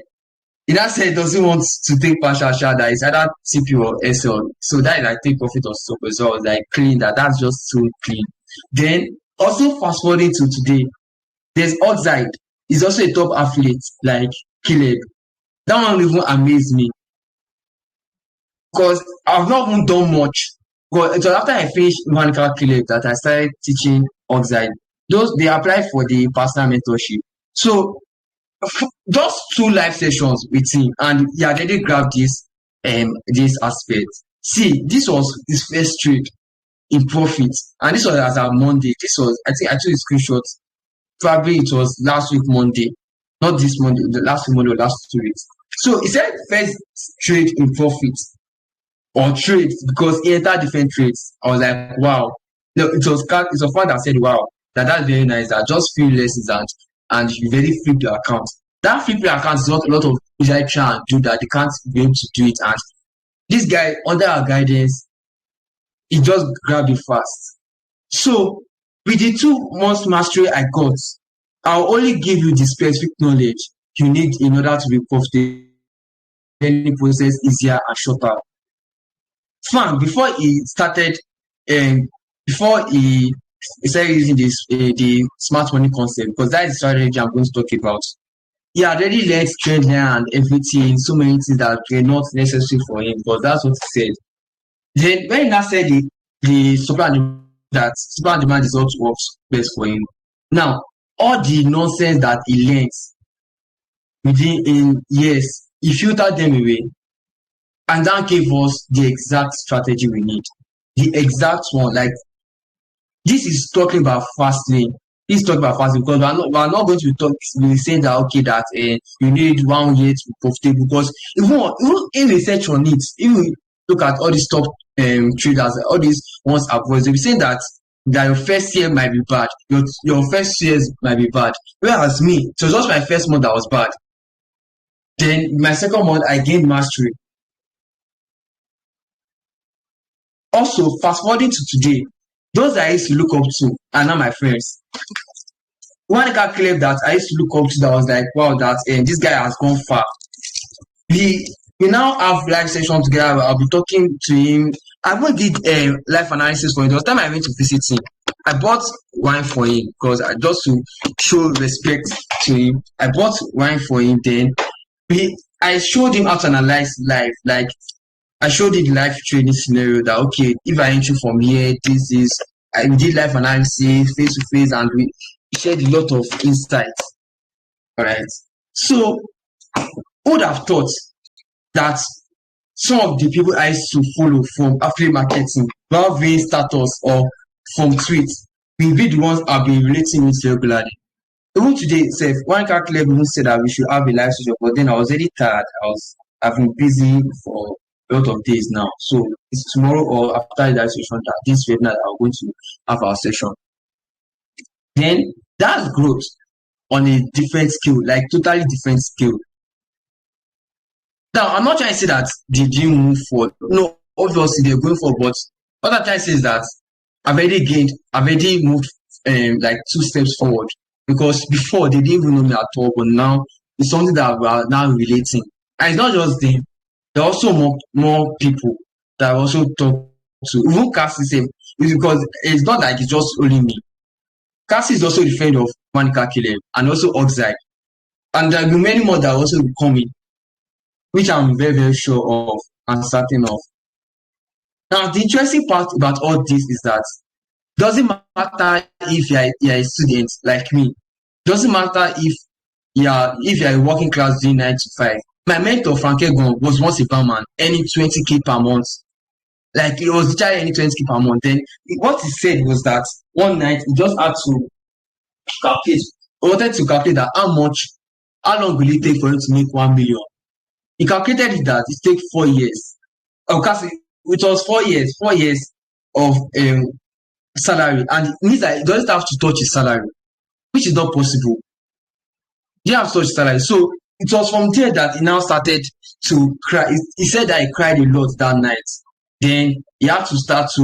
he now said he doesn't want to take partial share, that it's either TP or SL. So that is like take profit or so. So I was like clean that's just too clean. Then also fast forwarding to today, there's outside. He's also a top athlete like Caleb. That one even amazed me because I've not even done much. But it was after I finished Mechanical Caleb that I started teaching outside. They applied for the personal mentorship. So just 2 live sessions with him, and he had already grabbed this aspect. See, this was his first trade in profit, and this was as of Monday. This was, I think I took a screenshot. Probably it was last week Monday, not this Monday, the last week Monday or last 2 weeks. So he said first trade in profit or trades because he entered different trades. I was like, wow. No, it was fun that said, wow, that's very nice. That just few lessons and you very flip your account. That flip your account is not a lot of usually try and do that. They can't be able to do it. And this guy, under our guidance, he just grabbed it fast. So with the 2 months mastery I got, I'll only give you the specific knowledge you need in order to be profitable. Any process easier and shorter. Fun, before he started, before he started using the smart money concept, because that is the strategy I'm going to talk about. He had already learned trend and everything, so many things that were not necessary for him, because that's what he said. Then when he now said the supply and demand, that supply and demand is what works best for him. Now, all the nonsense that he learns in years, he filtered them away. And that gave us the exact strategy we need. The exact one. Like, this is talking about fast lane. This is talking about fast lane because we're not going to be saying that, okay, that you need 1 year to be profitable. Because even in research on it, if we look at all these top traders, all these ones abroad, they'll be saying that your first year might be bad. Your first years might be bad. Whereas me, it was just my first month that was bad. Then my second month, I gained mastery. Also, fast forwarding to today, those that I used to look up to are now my friends. One guy claimed that I used to look up to that was like, wow, that this guy has gone far. We now have live sessions together. I'll be talking to him. I even did life analysis for him. There was time I went to visit him. I bought wine for him because just to show respect to him. I bought wine for him. Then I showed him how to analyze life. Like, I showed it live training scenario that okay, if I enter from here, we did live analysis face to face, and we shared a lot of insights. All right. So, who would have thought that some of the people I used to follow from affiliate marketing, via status or from tweets, will be the ones I've been relating with regularly. Even today itself, one calculator even said that we should have a live session, but then I was already tired. I've been busy for a lot of days now. So it's tomorrow or after that session that this webinar that we're going to have our session. Then that's growth on a different scale, like totally different scale. Now, I'm not trying to say that they didn't move forward. No, obviously they're going forward, but what I'm trying to say is that I've already moved like 2 steps forward. Because before they didn't even know me at all, but now it's something that we are now relating. And it's not just them. There are also more people that I also talk to. Even Cassie said, It's because it's not like it's just only me. Cassie is also the friend of Monica Caleb and also Oxide. And there will be many more that will also be coming, which I'm very, very sure of and certain of. Now, the interesting part about all this is that doesn't matter if you're a student like me, doesn't matter if you're a working class doing 9 to 5. My mentor, Frank Egon, was once a barman, earning 20K per month. Like he was literally earning 20K per month. Then what he said was that one night he just had to calculate, he wanted to calculate that how long will it take for him to make 1 million? He calculated it that it take 4 years. Because it was 4 years of salary, and it means that he doesn't have to touch his salary, which is not possible. He didn't have to touch his salary. So it was from there that he now started to cry. He said that he cried a lot that night. Then he had to start to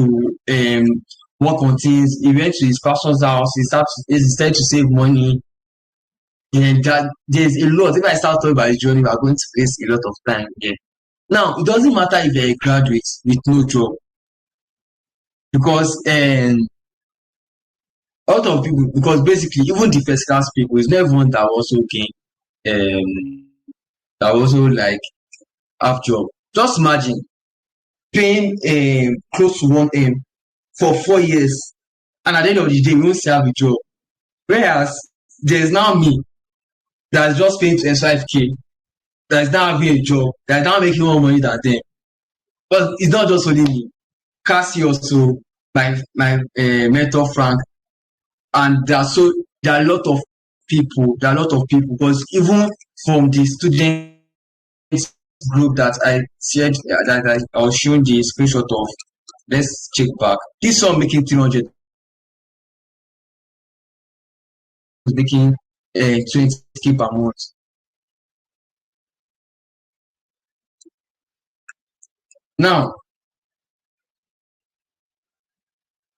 work on things. He went to his pastor's house. He started to save money. And that there's a lot. If I start talking about his journey, we are going to waste a lot of time again. Now, it doesn't matter if you're a graduate with no job, because a lot of people, because basically even the first class people, it's not everyone that also gain, that also like have job. Just imagine paying close to 1M for 4 years, and at the end of the day, you won't still have a job. Whereas there's now me that's just paying 25K, that's now having a job, that's now making more money than them. But it's not just only me. Cassie also, my mentor Frank, and there are a lot of people. Because even from the student group that I shared, that I was showing the screenshot of, let's check back. This one making 300, making 20K per month. Now,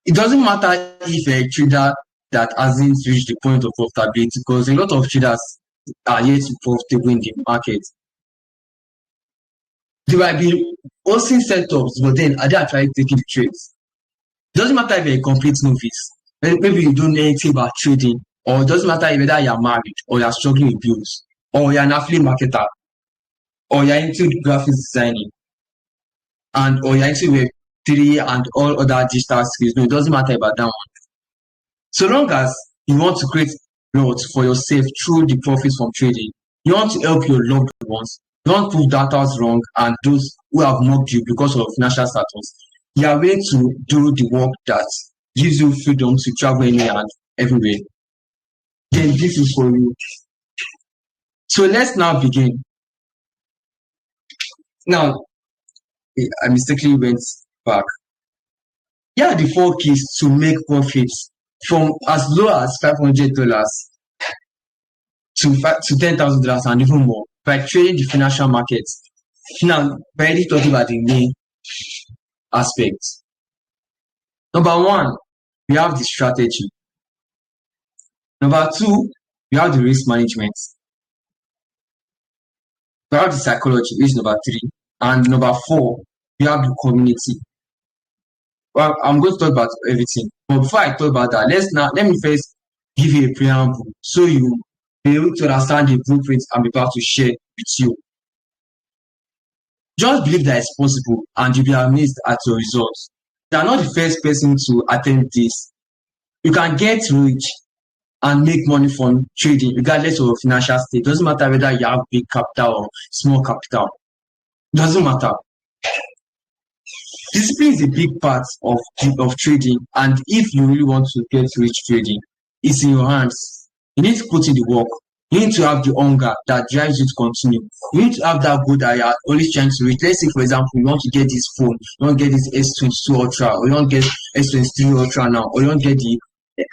it doesn't matter if you're a trader that hasn't reached the point of profitability, because a lot of traders are yet to be profitable in the market. They might be hosting setups, but then are they actually taking the trades? It doesn't matter if you're a complete novice. Maybe you don't know anything about trading, or it doesn't matter whether you're married, or you're struggling with bills, or you're an affiliate marketer, or you're into graphics designing, or you're into Web3 and all other digital skills. No, it doesn't matter about that one. So long as you want to create wealth for yourself through the profits from trading, you want to help your loved ones, you want to prove data wrong and those who have mocked you because of financial status, you are willing to do the work that gives you freedom to travel anywhere and everywhere, then this is for you. So let's now begin. Now, I mistakenly went back. Here are the 4 keys to make profits from as low as $500 to $10,000 and even more by trading the financial markets. Now, we're already talking about the main aspects. Number 1, we have the strategy. Number 2, we have the risk management. We have the psychology, which is number 3. And number 4, we have the community. Well, I'm going to talk about everything. But before I talk about that, let me first give you a preamble so you be able to understand the blueprint I'm about to share with you. Just believe that it's possible and you'll be amazed at your results. You are not the first person to attempt this. You can get rich and make money from trading regardless of your financial state. It doesn't matter whether you have big capital or small capital. It doesn't matter. Discipline is a big part of trading, and if you really want to get rich trading, it's in your hands. You need to put in the work. You need to have the hunger that drives you to continue. You need to have that goal that you are always trying to reach. Let's say, for example, you want to get this phone, you want to get this S22 Ultra, or you want to get S23 Ultra now, or you want to get the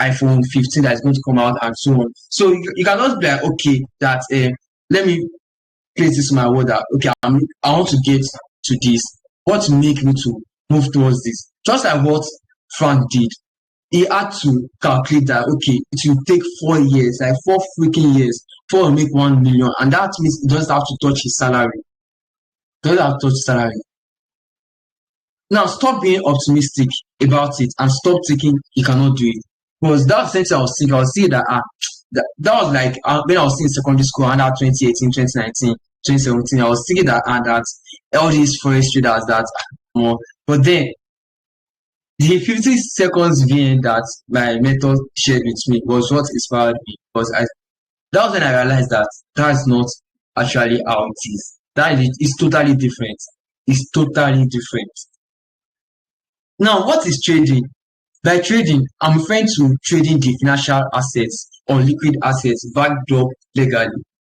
iPhone 15 that is going to come out, and so on. So you cannot be like, okay, that let me place this in my word that okay, I want to get to this. What make me to move towards this? Just like what Frank did. He had to calculate that okay, it will take 4 years, like 4 freaking years, before he make 1 million, and that means he doesn't have to touch his salary. Doesn't have to touch his salary. Now stop being optimistic about it and stop thinking you cannot do it. Because that's the thing I was thinking. I was saying that that was like when I was in secondary school under 2018, 2019, 2017. I was thinking that all these forest traders that more. But then the 50 seconds VN that my mentor shared with me was what inspired me. Because that was when I realized that that's not actually how it is. That is totally different. It's totally different. Now, what is trading? By trading, I'm referring to trading the financial assets or liquid assets backed up legally.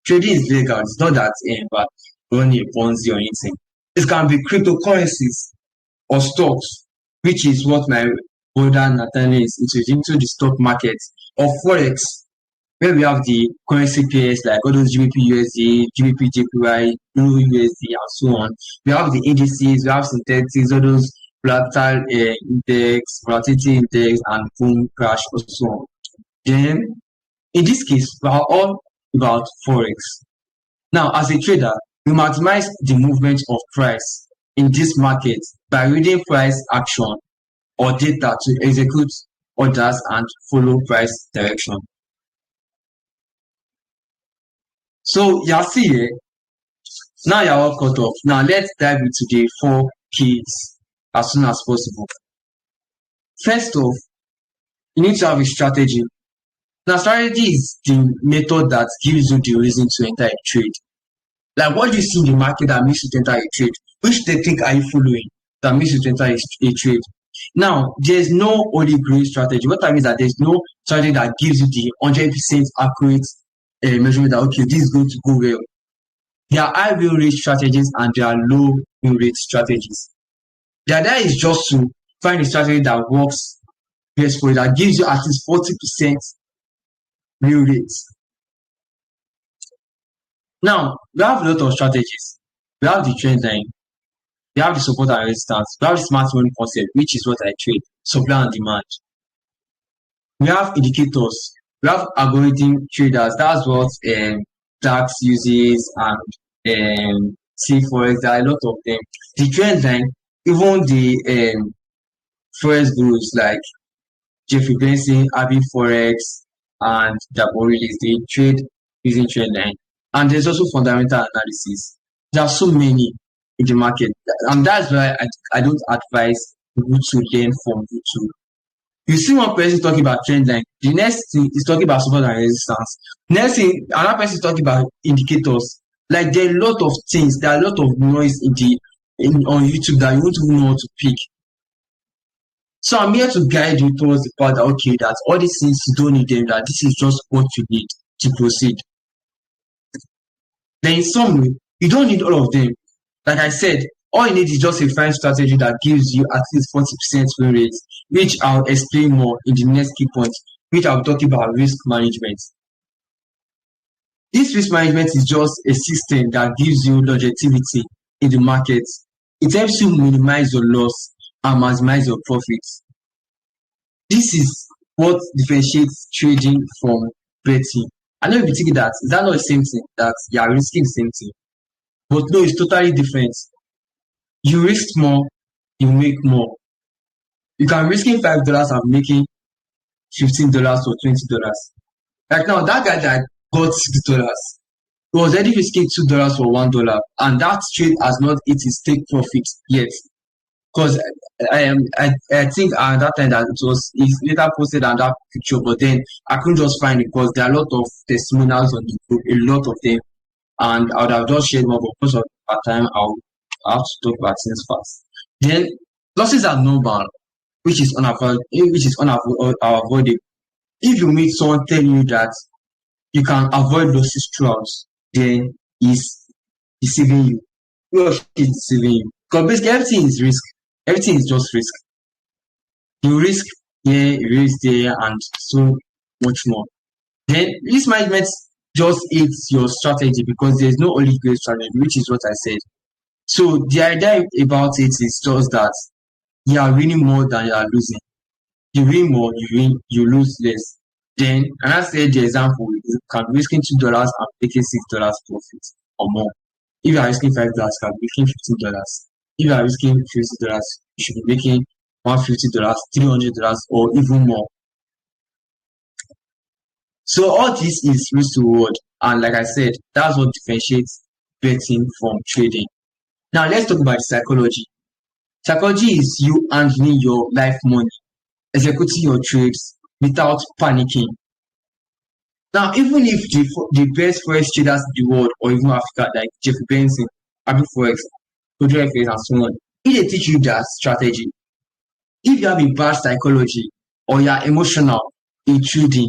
Trading is legal. It's not that but running a Ponzi or anything. It can be cryptocurrencies or stocks, which is what my brother Nathaniel is into the stock market, or Forex, where we have the currency pairs like all those GBP USD, GBP JPY, Euro USD, and so on. We have the indices, we have synthetics, all those volatile index, volatility index, and boom, crash, and so on. Then, in this case, we are all about Forex. Now, as a trader, we maximize the movement of price in this market by reading price action or data to execute orders and follow price direction. So you see here, now you're all caught up. Now let's dive into the 4 keys as soon as possible. First off, you need to have a strategy. Now, strategy is the method that gives you the reason to enter a trade. Like what do you see in the market that makes you to enter a trade? Which technique are you following that makes you to enter a trade? Now, there's no holy grail strategy. What I mean is that there's no strategy that gives you the 100% accurate measurement that, okay, this is going to go well. There are high win rate strategies and there are low win rate strategies. The idea is just to find a strategy that works best for you, that gives you at least 40% win rate. Now, we have a lot of strategies. We have the trend line, we have the support and resistance, we have the smart money concept, which is what I trade, supply and demand. We have indicators, we have algorithm traders, that's what DAX uses, and Forex, there are a lot of them. The trend line, even the Forex gurus like Jeffrey Benson, Abby Forex, and Daborelis, they trade using trend line. And there's also fundamental analysis. There are so many in the market, and that's why I don't advise people to learn from YouTube. You see one person talking about trend line, the next thing is talking about support and resistance. Next thing, another person is talking about indicators. Like there are a lot of things, there are a lot of noise on YouTube that you won't even know how to pick. So I'm here to guide you towards the part that, okay, that all these things you don't need them, that this is just what you need to proceed. Then in summary, you don't need all of them. Like I said, all you need is just a fine strategy that gives you at least 40% win rate, which I'll explain more in the next key point, which I'll talk about risk management. This risk management is just a system that gives you longevity in the market. It helps you minimize your loss and maximize your profits. This is what differentiates trading from betting. I know you'll be thinking that, is that not the same thing? That you are risking the same thing? But no, it's totally different. You risk more, you make more. You can risking $5 and making $15 or $20. Like now, that guy that got $6, he was already risking $2 for $1, and that trade has not hit his take profit yet. Because I think at that time that it was later posted on that picture, but then I couldn't just find it because there are a lot of testimonials on the group, a lot of them, and I would have just shared more, but because of our time, I'll have to talk about things fast. Then losses are normal, which is unavoidable. If you meet someone telling you that you can avoid losses throughout, then he's deceiving you. He or she is deceiving you. Because basically everything is risk. Everything is just risk. You risk here, you risk there, and so much more. Then risk management just aids your strategy because there's no only great strategy, which is what I said. So the idea about it is just that you are winning more than you are losing. You win more, you lose less. Then, and I said the example, you can be risking $2 and making $6 profit or more. If you are risking $5, you can be making $15. If you are risking $50, you should be making $150, $300, or even more. So all this is risk to reward, and like I said, that's what differentiates betting from trading. Now let's talk about psychology. Psychology is you handling your life money, executing your trades without panicking. Now, even if the best forex traders in the world, or even Africa, like Jeffrey Benson, Happy Forex, Kodre FX, and so on, if they teach you that strategy, if you have a bad psychology or you are emotional in trading,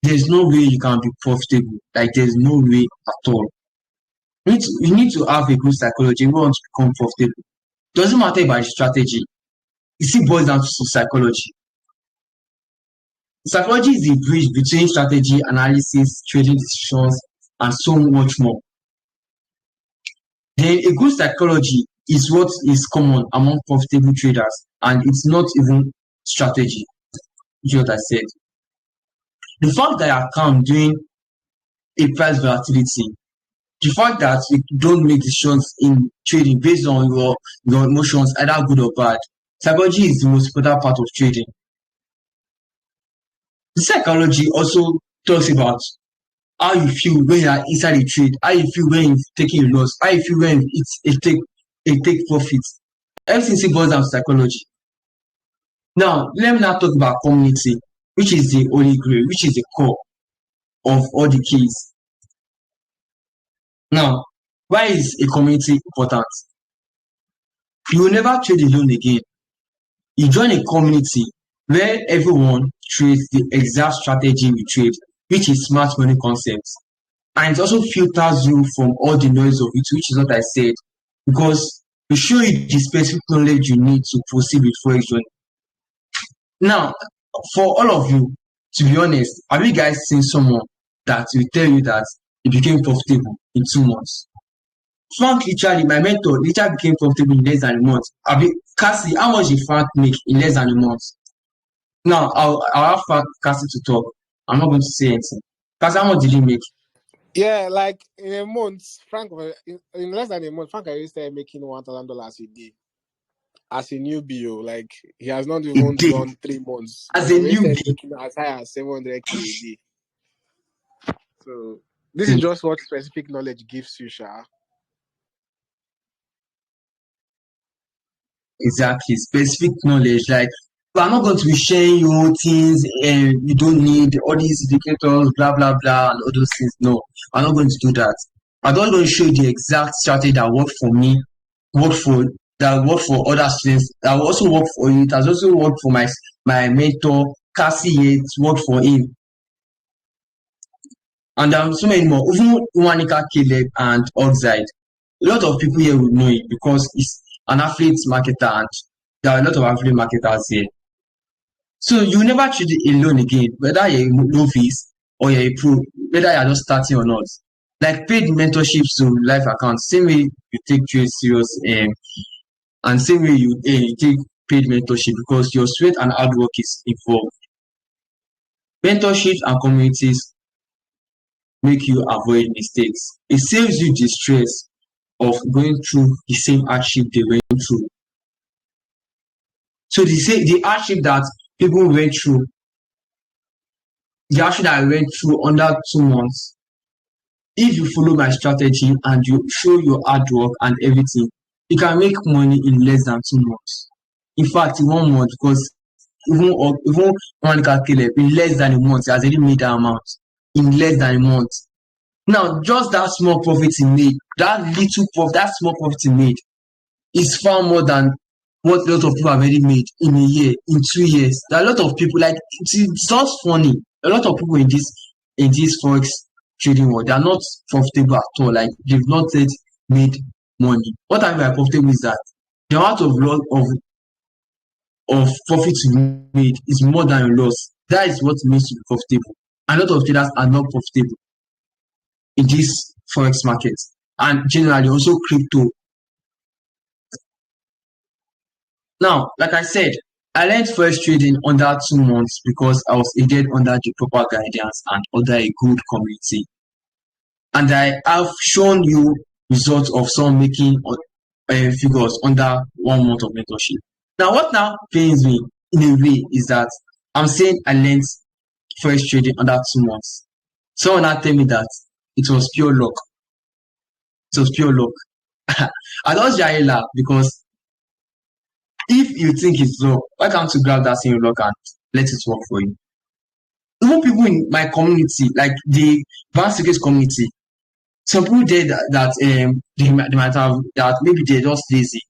there's no way you can be profitable. Like there's no way at all. You need to have a good psychology if you want to become profitable. Doesn't matter about strategy. It still boils down to psychology. Psychology is the bridge between strategy, analysis, trading decisions, and so much more. Then a good psychology is what is common among profitable traders, and it's not even strategy. Which is what I said. The fact that you are calm during a price volatility, the fact that you don't make decisions in trading based on your emotions, either good or bad, psychology is the most important part of trading. The psychology also talks about how you feel when you are inside a trade, how you feel when you're taking a loss, how you feel when you take profit. Everything still boils down to psychology. Now, let me now talk about community, which is the holy grail, which is the core of all the keys. Now, why is a community important? You will never trade alone again. You join a community where everyone trades the exact strategy you trade, which is smart money concepts. And it also filters you from all the noise of it, which is what I said, because we show you the specific knowledge you need to proceed with Forex journey. Now, for all of you, to be honest, have you guys seen someone that will tell you that he became profitable in 2 months? Frank literally, my mentor, literally became profitable in less than a month. Cassie, how much did Frank make in less than a month? Now, I'll have Cassie to talk. I'm not going to say anything. Cassie, how much did he make? Yeah, like in a month, in less than a month, Frank already started making $1,000 a day as a newbie. Like he has not even done 3 months. As a newbie, making as high as 700K a day. So this is just what specific knowledge gives you, Sha. Exactly, specific knowledge. Like, I'm not going to be sharing you things you don't need, all these indicators, blah blah blah, and all those things. No, I'm not going to do that. I'm not going to show you the exact strategy that worked for me, worked for other students, that will also work for you. It has also worked for my mentor, Cassie. It worked for him, and so many more. Even Umanika, Caleb, and Oxide. A lot of people here will know it because it's an affiliate marketer, and there are a lot of affiliate marketers here. So you never trade alone again, whether you're a novice or you're a pro, whether you're just starting or not. Like paid mentorships to live accounts, same way you take trades serious, and same way you take paid mentorship because your sweat and hard work is involved. Mentorships and communities make you avoid mistakes. It saves you the stress of going through the same hardship they went through. So the hardship that people went through, the hardship that I went through under 2 months, if you follow my strategy and you show your hard work and everything, you can make money in less than 2 months. In fact, in 1 month, because even one calculate in less than a month, he has already made that amount in less than a month. Now, just that small profit he made, that small profit he made is far more than what a lot of people have already made in a year, in 2 years. There are a lot of people, like, it's just funny. A lot of people in this Forex trading world, they are not profitable at all. Like, they've not yet made money. What I mean by profitable is that the amount of profit you made is more than your loss. That is what makes you profitable. A lot of traders are not profitable in this Forex market, and generally also crypto. Now, like I said, I learned Forex trading under 2 months because I was aided under the proper guidance and under a good community. And I have shown you results of some making figures under 1 month of mentorship. Now, what now pains me in a way is that I'm saying I learned forex trading under 2 months. Someone now tell me that it was pure luck. It was pure luck. I just just laugh because if you think it's luck, why can't you grab that same luck and let it work for you? Even people in my community, like the advanced secrets community, some people there they might have that maybe they're just lazy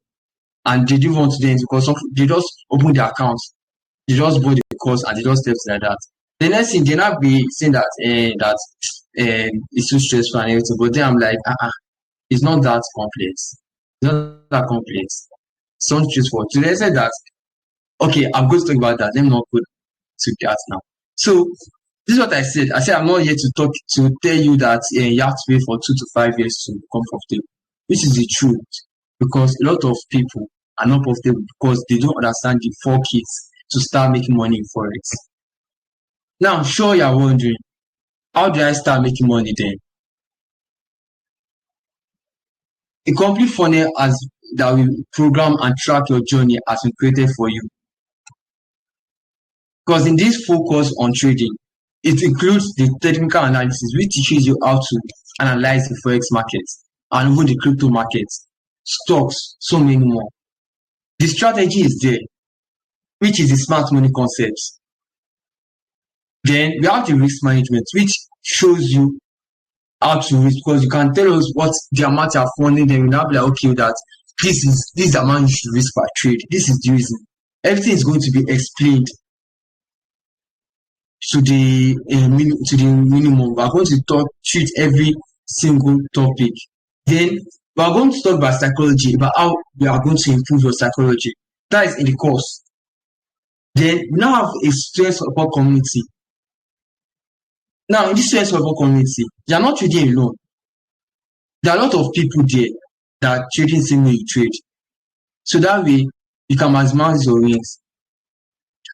and they didn't want to do it because they just open their accounts, they just bought the course and they just left like that. The next thing they not be saying that it's too stressful and everything, but then I'm like, it's not that complex. It's not that complex. Sounds straightforward. So they said that, okay, I'm going to talk about that. Let me not go to that now. So this is what I said. I said I'm not here to tell you that you have to wait for 2 to 5 years to become profitable, which is the truth, because a lot of people are not profitable because they don't understand the 4 keys to start making money in forex. Now, I'm sure you're wondering, how do I start making money then? A complete funnel that will program and track your journey has been created for you. Because in this focus on trading, it includes the technical analysis, which teaches you how to analyze the forex market and even the crypto market, stocks, so many more. The strategy is there, which is the smart money concept. Then we have the risk management, which shows you how to risk, because you can tell us what the amount you're funding, then we'll now be like, okay, that this is the amount you should risk per trade. This is the reason. Everything is going to be explained to the minimum. We are going to treat every single topic. Then we are going to talk about psychology, about how we are going to improve your psychology. That is in the course. Then we now have a student support community. Now, in this student support community, you are not trading alone. There are a lot of people there that are trading the same way you trade. So that way, you can maximize your wins.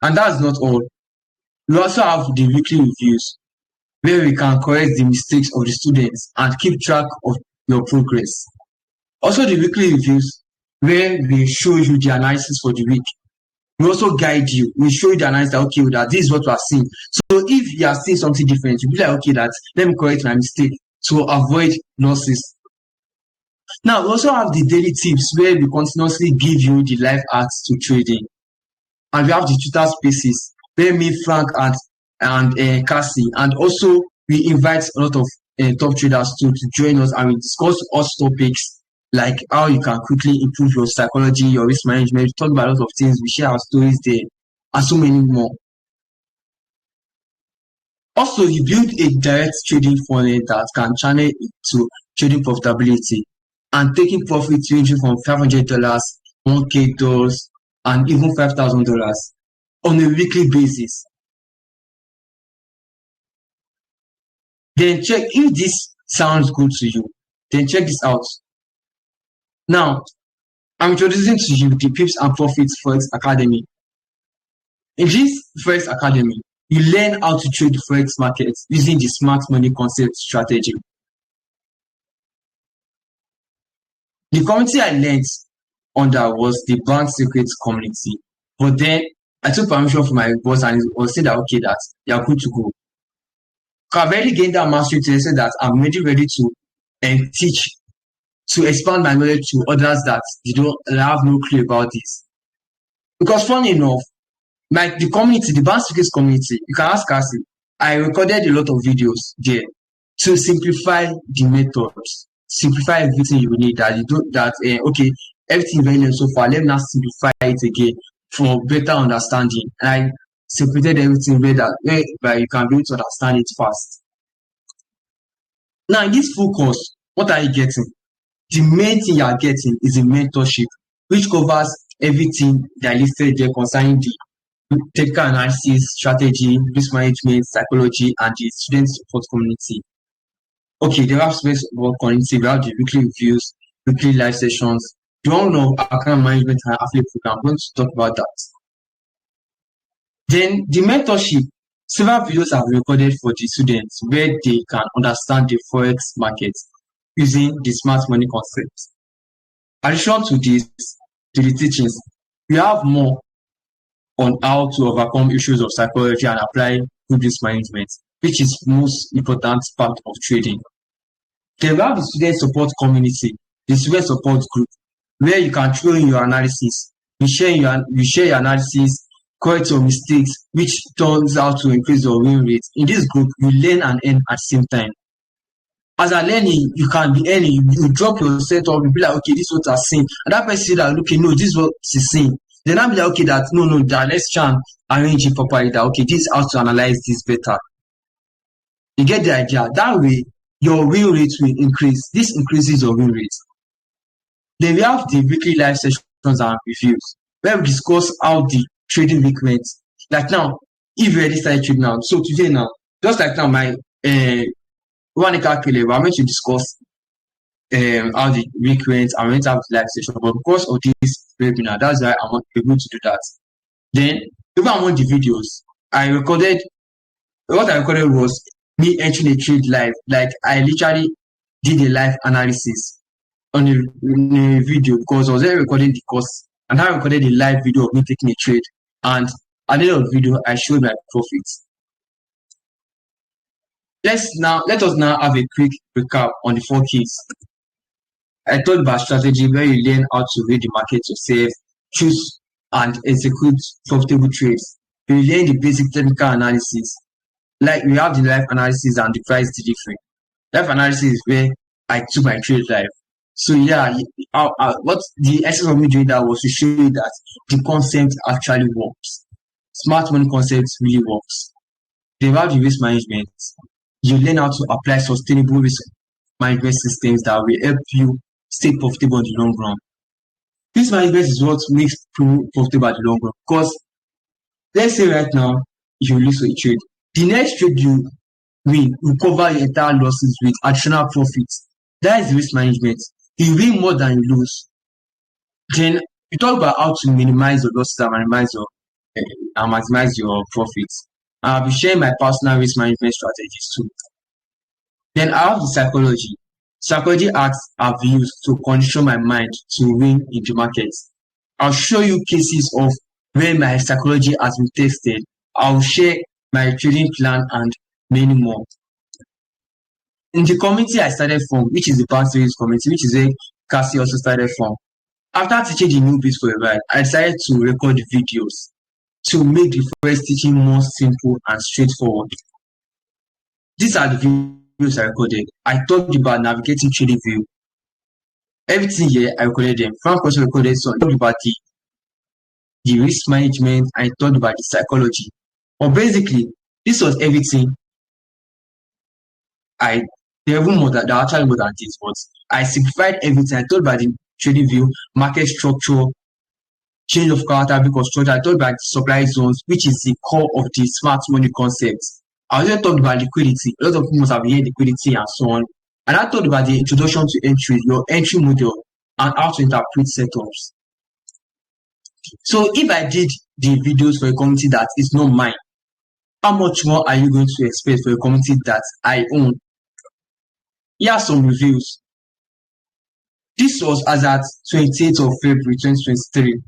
And that's not all. We also have the weekly reviews, where we can correct the mistakes of the students and keep track of your progress. Also, the weekly reviews, where we show you the analysis for the week. We also guide you. We show you the analysis that, okay, that this is what we are seeing. So if you are seeing something different, you'll be like, okay, that let me correct my mistake to avoid losses. Now, we also have the daily tips, where we continuously give you the life hacks to trading. And we have the Twitter spaces, where me, Frank, and Cassie, and also we invite a lot of top traders to join us, and we discuss hot topics like how you can quickly improve your psychology, your risk management. We talk about a lot of things. We share our stories there, and so many more. Also, you build a direct trading funnel that can channel it to trading profitability and taking profits ranging from $500, $1K, and even $5,000 on a weekly basis. Then check if this sounds good to you. Then check this out. Now, I'm introducing to you the Pips and Profits Forex Academy. In this Forex Academy, you learn how to trade the Forex market using the smart money concept strategy. The community I learned under was the Brand Secrets community. But then I took permission from my boss and he was saying that, okay, that you are good to go. I've already gained that mastery to say that I'm ready to teach, to expand my knowledge to others that have no clue about this. Because funny enough, the community, the Brand Secrets community, you can ask Cassie, I recorded a lot of videos there to simplify the methods, simplify everything you need okay, everything very learned so far, let me now simplify it again for better understanding. And I separated everything where you can be able to understand it fast. Now, in this full course, what are you getting? The main thing you are getting is a mentorship, which covers everything that I listed there concerning the technical analysis, strategy, risk management, psychology, and the student support community. Okay, the have space support community, we have the weekly reviews, weekly live sessions. The one of account management and affiliate program, I'm going to talk about that. Then the mentorship, several videos have been recorded for the students where they can understand the Forex market using the smart money concept. Addition to this, to the teachings, we have more on how to overcome issues of psychology and apply good risk management, which is most important part of trading. Then we have the student support community, the student support group, where you can throw in your analysis. You share your analysis, correct your mistakes, which turns out to increase your win rate. In this group, you learn and earn at the same time. As a learning, you can be earning, you drop your setup, you be like, okay, this is what I'm seeing. And that person say that, okay, no, this is what she's saying. Then I'll be like, okay, that no, that let's try and arrange it properly. That okay, this is how to analyze this better. You get the idea. That way, your win rate will increase. This increases your win rate. Then we have the weekly live sessions and reviews, where we discuss how the trading week went. Like now, if you already started trading now, so today now, just like now, my 1 acre killer, we're going to discuss how the week went and went out live session. But because of this webinar, that's why I'm not able to do that. Then, even among the videos, what I recorded was me entering a trade live. Like I literally did a live analysis on a video because I was already recording the course, and I recorded a live video of me taking a trade. And at the end of the video, I showed my profits. Let us now have a quick recap on the 4 keys. I talked about strategy, where you learn how to read the market yourself, choose and execute profitable trades. You learn the basic technical analysis. Like we have the live analysis and the price delivery. Live analysis is where I took my trade live. So yeah, what the essence of me doing that was to show you that the concept actually works. Smart money concept really works. Then we have the risk management. You learn how to apply sustainable risk management systems that will help you stay profitable in the long run. Risk management is what makes people profitable in the long run. Because let's say right now you lose a trade, the next trade you win will cover your entire losses with additional profits. That is risk management. You win more than you lose. Then you talk about how to minimize your losses and maximize your profits. I'll be sharing my personal risk management strategies too. Then I have the psychology. Psychology acts I've used to condition my mind to win in the market. I'll show you cases of where my psychology has been tested. I'll share my trading plan and many more. In the community I started from, which is the Pound Series community, which is where Cassie also started from. After teaching the newbies for a while, I decided to record the videos to make the Forex teaching more simple and straightforward. These are the videos I recorded. I talked about navigating trading view. Everything here I recorded them. Frank also recorded some. I talked about the risk management. I talked about the psychology. But basically, this was everything. There are actually more than this, but I simplified everything. I talked about the trading view, market structure, change of character, because structure. I talked about the supply zones, which is the core of the smart money concept. I also talked about liquidity. A lot of people must have heard liquidity and so on. And I talked about the introduction to entry, your entry model, and how to interpret setups. So if I did the videos for a community that is not mine, how much more are you going to expect for a community that I own? Here are some reviews. This was as at 28th of February 2023. It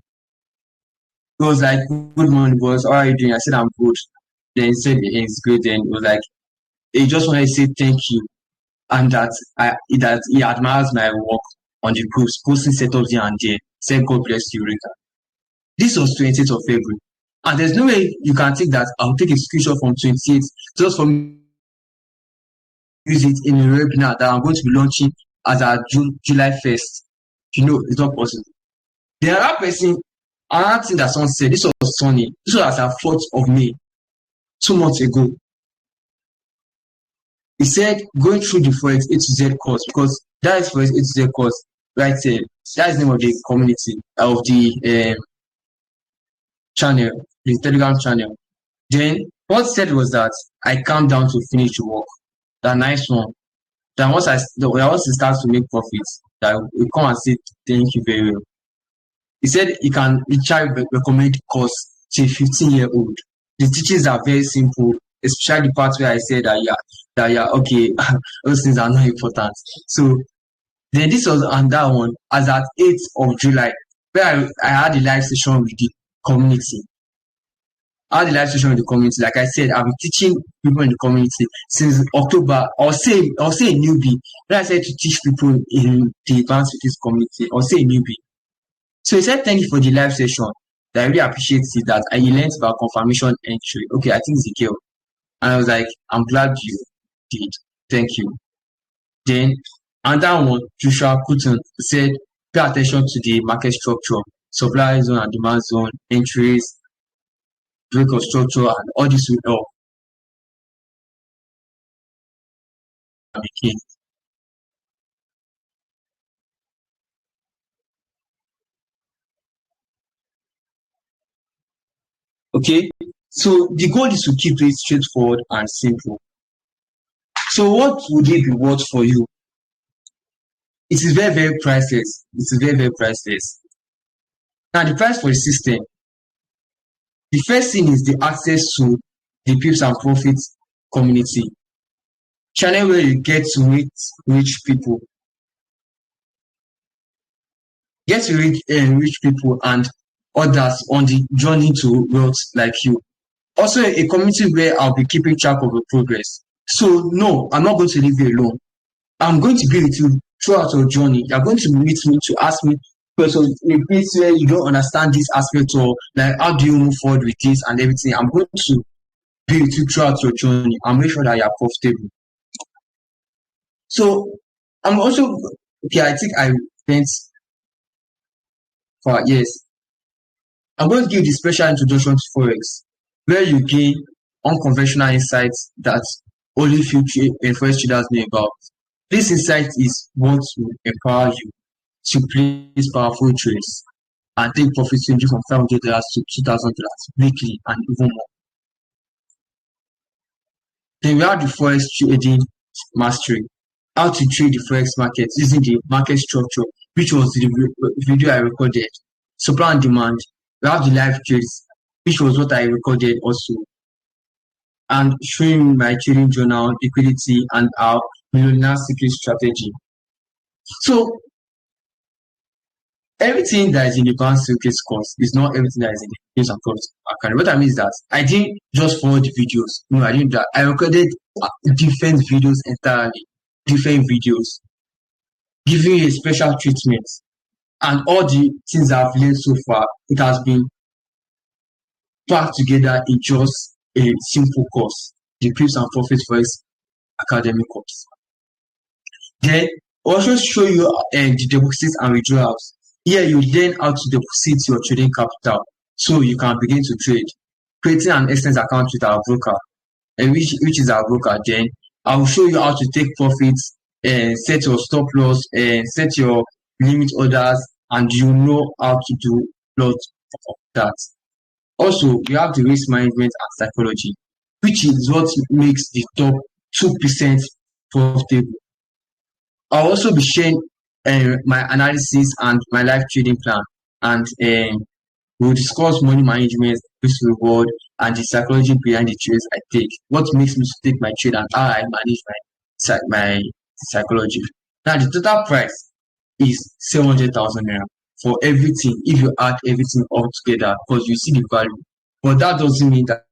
was like, good morning, boss. How are you doing? I said, I'm good. Then he said, it's good. Then it was like, he just wanted to say thank you. And that he admires my work on the groups, posting setups here and there. Said, God bless you, Rika. This was 28th of February. And there's no way you can take that. I'll take a screenshot from 28th just for me use it in a webinar that I'm going to be launching as at July 1st. It's not possible. The other person, another thing that someone said, this was sunny. This was as 4th of May, 2 months ago. He said, going through the Forex A to Z course, because that is Forex A to Z course, right there. That is the name of the community, of the channel, the Telegram channel. Then, what he said was that I calmed down to finish the work. That nice one. Then once he starts to make profits, that will come and say thank you very well. He said he can recommend course to a 15-year-old. The teachings are very simple, especially the part where I said that okay, those things are not important. So then this was on that one as at 8th of July where I had a live session with the community. I had a live session with the community. Like I said, I've been teaching people in the community since October. I'll say a newbie. When I said to teach people in the advanced with this community, I'll say a newbie. So he said, thank you for the live session. That I really appreciate it that I learned about confirmation entry. Okay, I think it's a girl. And I was like, I'm glad you did. Thank you. Then another one, Joshua Kuton, said, pay attention to the market structure, supply zone and demand zone, entries, break of structure, and all this will help. Okay. Okay. So the goal is to keep it straightforward and simple. So what would it be worth for you? It is very, very priceless. It is very, very priceless. Now the price for the system. The first thing is the access to the Pips and Profits community. Channel where you get to reach people. Get to reach people and others on the journey to wealth like you. Also a community where I'll be keeping track of your progress. So no, I'm not going to leave you alone. I'm going to be with you throughout your journey. You're going to meet me to ask me questions in a place where you don't understand this aspect or like how do you move forward with this and everything. I'm going to be with you throughout your journey and make sure that you're profitable. So I'm also okay, I think I went for yes. I'm going to give the special introduction to Forex, where you gain unconventional insights that only few Forex traders know about. This insight is what will empower you to place powerful trades and take profits ranging from $500 to $2,000 weekly and even more. Then we have the Forex trading mastery, how to trade the Forex market using the market structure, which was the video I recorded. Supply and demand. We have the live trades, which was what I recorded also. And showing my trading journal, liquidity, and our millionaire secret strategy. So everything that is in the advanced circuit course is not everything that is in the news and profit academy. What I mean is that I didn't just follow the videos. No, I didn't do that. I recorded different videos entirely, different videos, giving you a special treatment. And all the things I've learned so far, it has been packed together in just a simple course, the Pips and Profits Forex Academy course. Then also show you the deposits and withdrawals. Here you learn how to deposit your trading capital so you can begin to trade. Creating an expense account with our broker, and which is our broker. Then I will show you how to take profits and set your stop loss and set your limit orders, and you know how to do lots of that. Also, we have the risk management and psychology, which is what makes the top 2% profitable. I'll also be sharing my analysis and my live trading plan, and we'll discuss money management, risk reward, and the psychology behind the trades I take. What makes me to take my trade and how I manage my psychology. Now, the total price is 700,000 naira for everything. If you add everything all together, because you see the value, but that doesn't mean that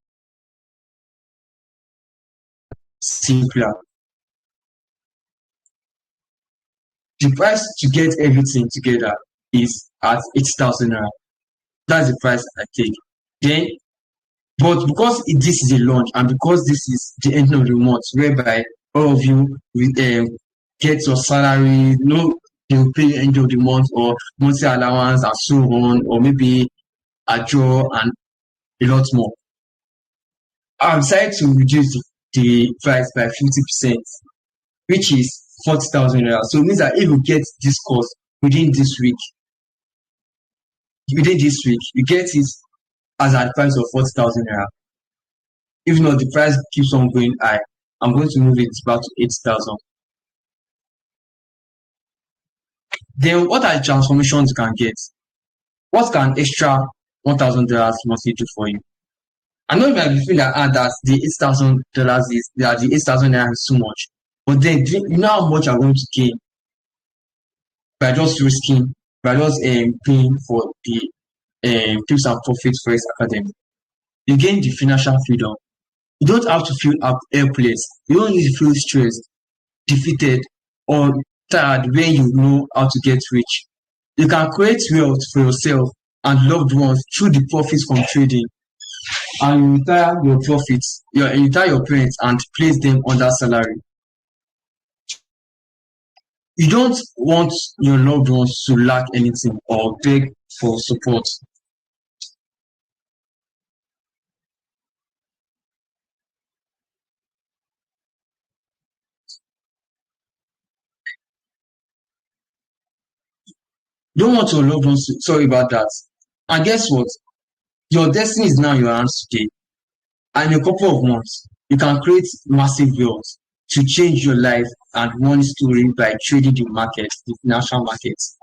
simpler. The price to get everything together is at 80,000 naira. That's the price I take. Then, but because this is a launch and because this is the end of the month, whereby all of you will get your salary, they will pay end of the month or monthly allowance and so on, or maybe a draw and a lot more. I've decided to reduce the price by 50%, which is 40,000 naira. So it means that if you get this course within this week, you get it as at the price of 40,000 naira. If not, the price keeps on going high. I'm going to move it back to 80,000. Then what are the transformations you can get? What can extra $1,000 monthly do for you? I know you might be feeling that the $8,000 is that the 8,000 naira is too much. But then you know how much you're going to gain by just risking by just paying for the tips and profits Forex Academy. You gain the financial freedom. You don't have to feel helpless. You don't need to feel stressed, defeated, or tired when you know how to get rich. You can create wealth for yourself and loved ones through the profits from trading, and you retire your profits, you retire your parents and place them under salary. You don't want your loved ones to lack anything or beg for support. You don't want your loved ones to, sorry about that. And guess what? Your destiny is now in your hands today. And in a couple of months, you can create massive wealth to change your life and one story by trading the market, the financial markets.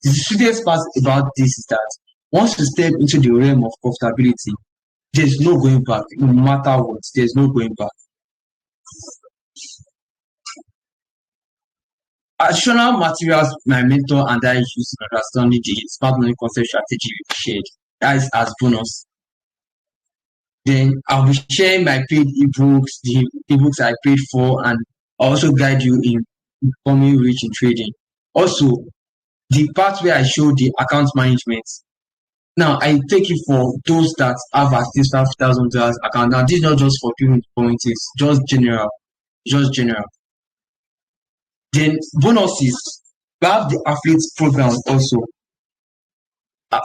The sweetest part about this is that once you step into the realm of profitability, there's no going back. No matter what, there's no going back. Additional materials my mentor and I use in understanding the smart money concept strategy we shared. That is as bonus. Then I'll be sharing my paid ebooks, the ebooks I paid for, and I'll also guide you in becoming rich in trading. Also, the part where I show the account management. Now I take it for those that have at least $5,000 account. Now this is not just for people in the communities, just general. Then bonuses. We have the affiliate program also.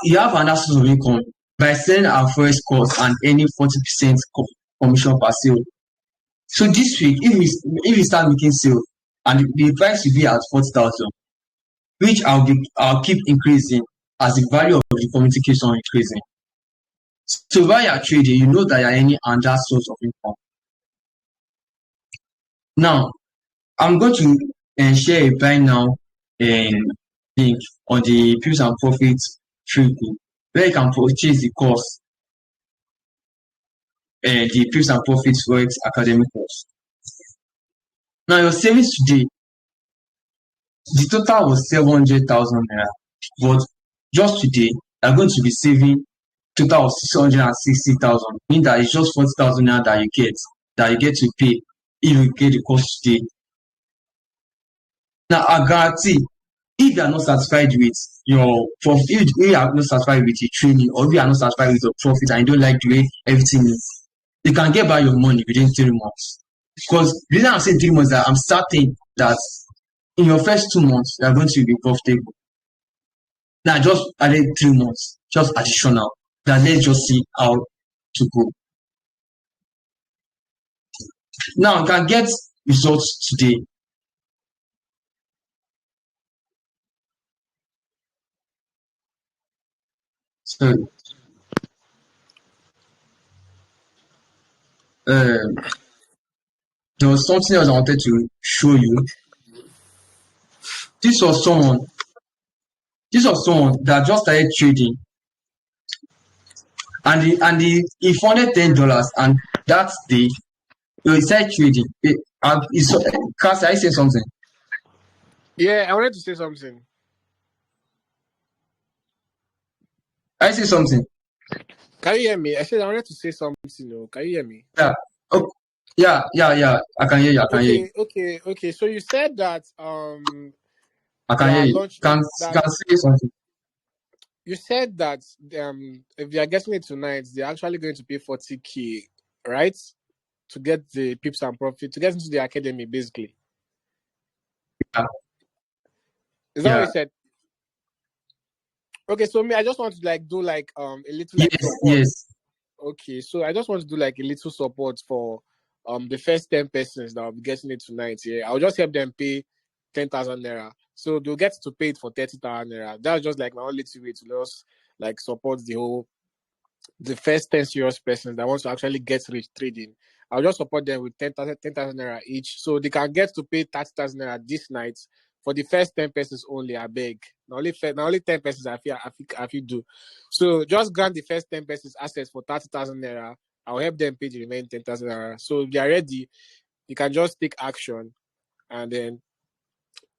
You have another source of income by selling our first course and earning 40% commission per sale. So this week, if we start making sales and the price will be at 40,000, which I'll keep increasing as the value of the community keeps on increasing. So while you're trading, you know that you're earning another source of income. Now, I'm going to share a buy now link on the Pips and Profits free book where you can purchase the course, the Pips and Profits Forex Academy course. Now, your savings today, the total was 700,000 naira, but just today, you're going to be saving total of 660,000, meaning that it's just 40,000 naira that you get to pay if you get the course today. Now, I guarantee, if you are not satisfied with your profit, if you are not satisfied with your training, or if you are not satisfied with your profit and you don't like the way everything is, you can get back your money within 3 months. Because the reason I'm saying 3 months, that I'm certain that in your first 2 months, you are going to be profitable. Now, just added 3 months, just additional. Now, let's just see how to go. Now, you can get results today. So, there was something else I wanted to show you. This was someone that just started trading, and he funded $10, and that day he started trading. Cass, I say something. Yeah, I wanted to say something. I say something. Can you hear me? I said I wanted to say something. No, can you hear me? Yeah. Oh, yeah. I can hear you. I can hear you. Okay. So you said that I can hear you. Can say something. You said that if they are getting it tonight, they're actually going to pay 40K, right? To get the pips and profit, to get into the academy, basically. Yeah. Is that what you said? Okay, so I just want to do a little support. Yes. Okay, so I just want to do a little support for the first 10 persons that will be getting it tonight. Yeah, I'll just help them pay 10,000 naira. So they'll get to pay it for 30,000 naira. That's just my only way to just support the first 10 serious persons that want to actually get rich trading. I'll just support them with 10,000 naira each. So they can get to pay 30,000 naira this night for the first 10 persons only, I beg. Now only 10 persons I feel do. So just grant the first 10 persons access for 30,000 naira. I'll help them pay the remaining 10,000 naira. So if they are ready, you can just take action and then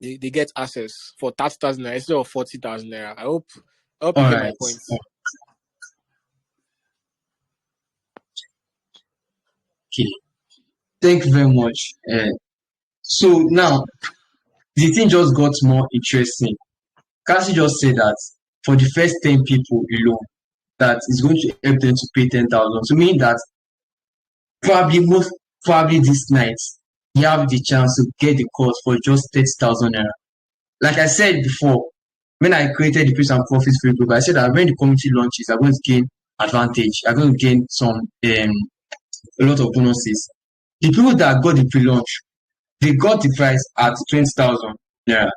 they get access for 30,000 naira instead of 40,000 naira. I hope you All get my right. point. Okay. Thank you very much. So now the thing just got more interesting. Cassie just said that for the first 10 people alone, that is going to help them to pay 10,000. So meaning that probably this night you have the chance to get the course for just 30,000 naira. Like I said before, when I created the Peace and Profits free group, I said that when the community launches, I'm going to gain advantage. I'm going to gain a lot of bonuses. The people that got the pre-launch, they got the price at 20,000 naira.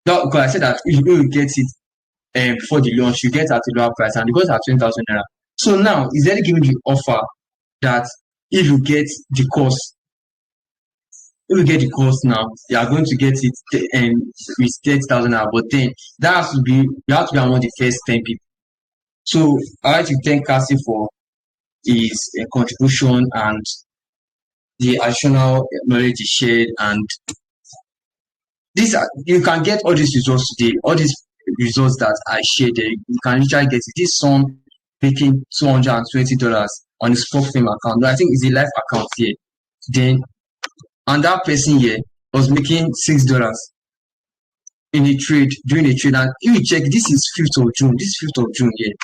Now, because I said that if you get it before the launch, you get at a lower price, and they got it at 20,000 naira. So now, is there giving the offer that if you get the course, now, you are going to get it with 30,000 naira. But then that has to be you have to be among the first 10 people. So I like to thank Cassie for his contribution and the additional knowledge he shared. And you can get all these results today, all these results that I shared. You can literally get it. This son making $220 on his firm account. No, I think it's a live account here. Then and that person here was making $6 in a trade during a trade. And if you check, this is 5th of June. This is 5th of June here.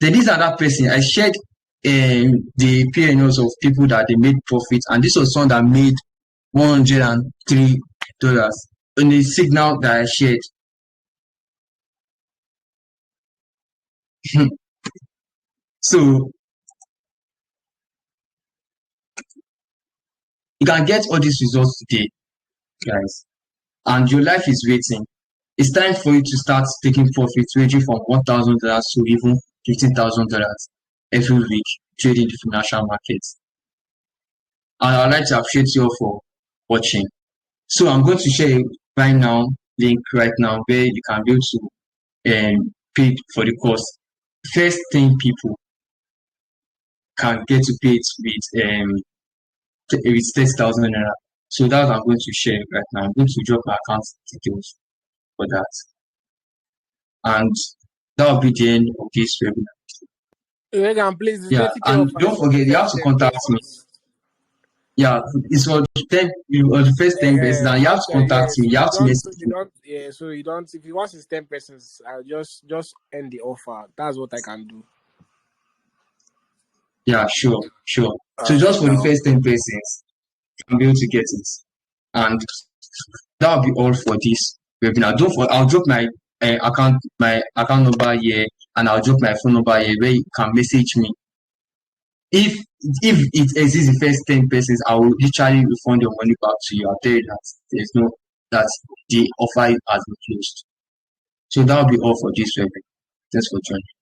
Then this other person, I shared the P&Ls of people that they made profit, and this was someone that made $103 in the signal that I shared. So you can get all these results today, guys, and your life is waiting. It's time for you to start taking profits ranging from $1,000 to even $15,000 every week trading the financial markets. And I'd like to appreciate you all for watching. So I'm going to share a buy now link right now where you can be able to pay for the course. First 10 people can get to pay it with 30,000 naira. So that's what I'm going to share right now. I'm going to drop my account details for that. And that will be the end of this webinar. Regan, please, Yeah, and don't forget, you have to contact me. Yeah, it's for the first 10 persons, and you have to contact me. You have to message me. So you don't. If you want to 10 persons, I'll just end the offer. That's what I can do. Yeah, sure. So just for the first 10 persons, I'll be able to get it. And that'll be all for this webinar. I'll drop my account number here, and I'll drop my phone number here where you can message me. If it exists the first 10 persons, I will literally refund your money back to you. I'll tell you that the offer has been closed. So that'll be all for this webinar. Thanks for joining.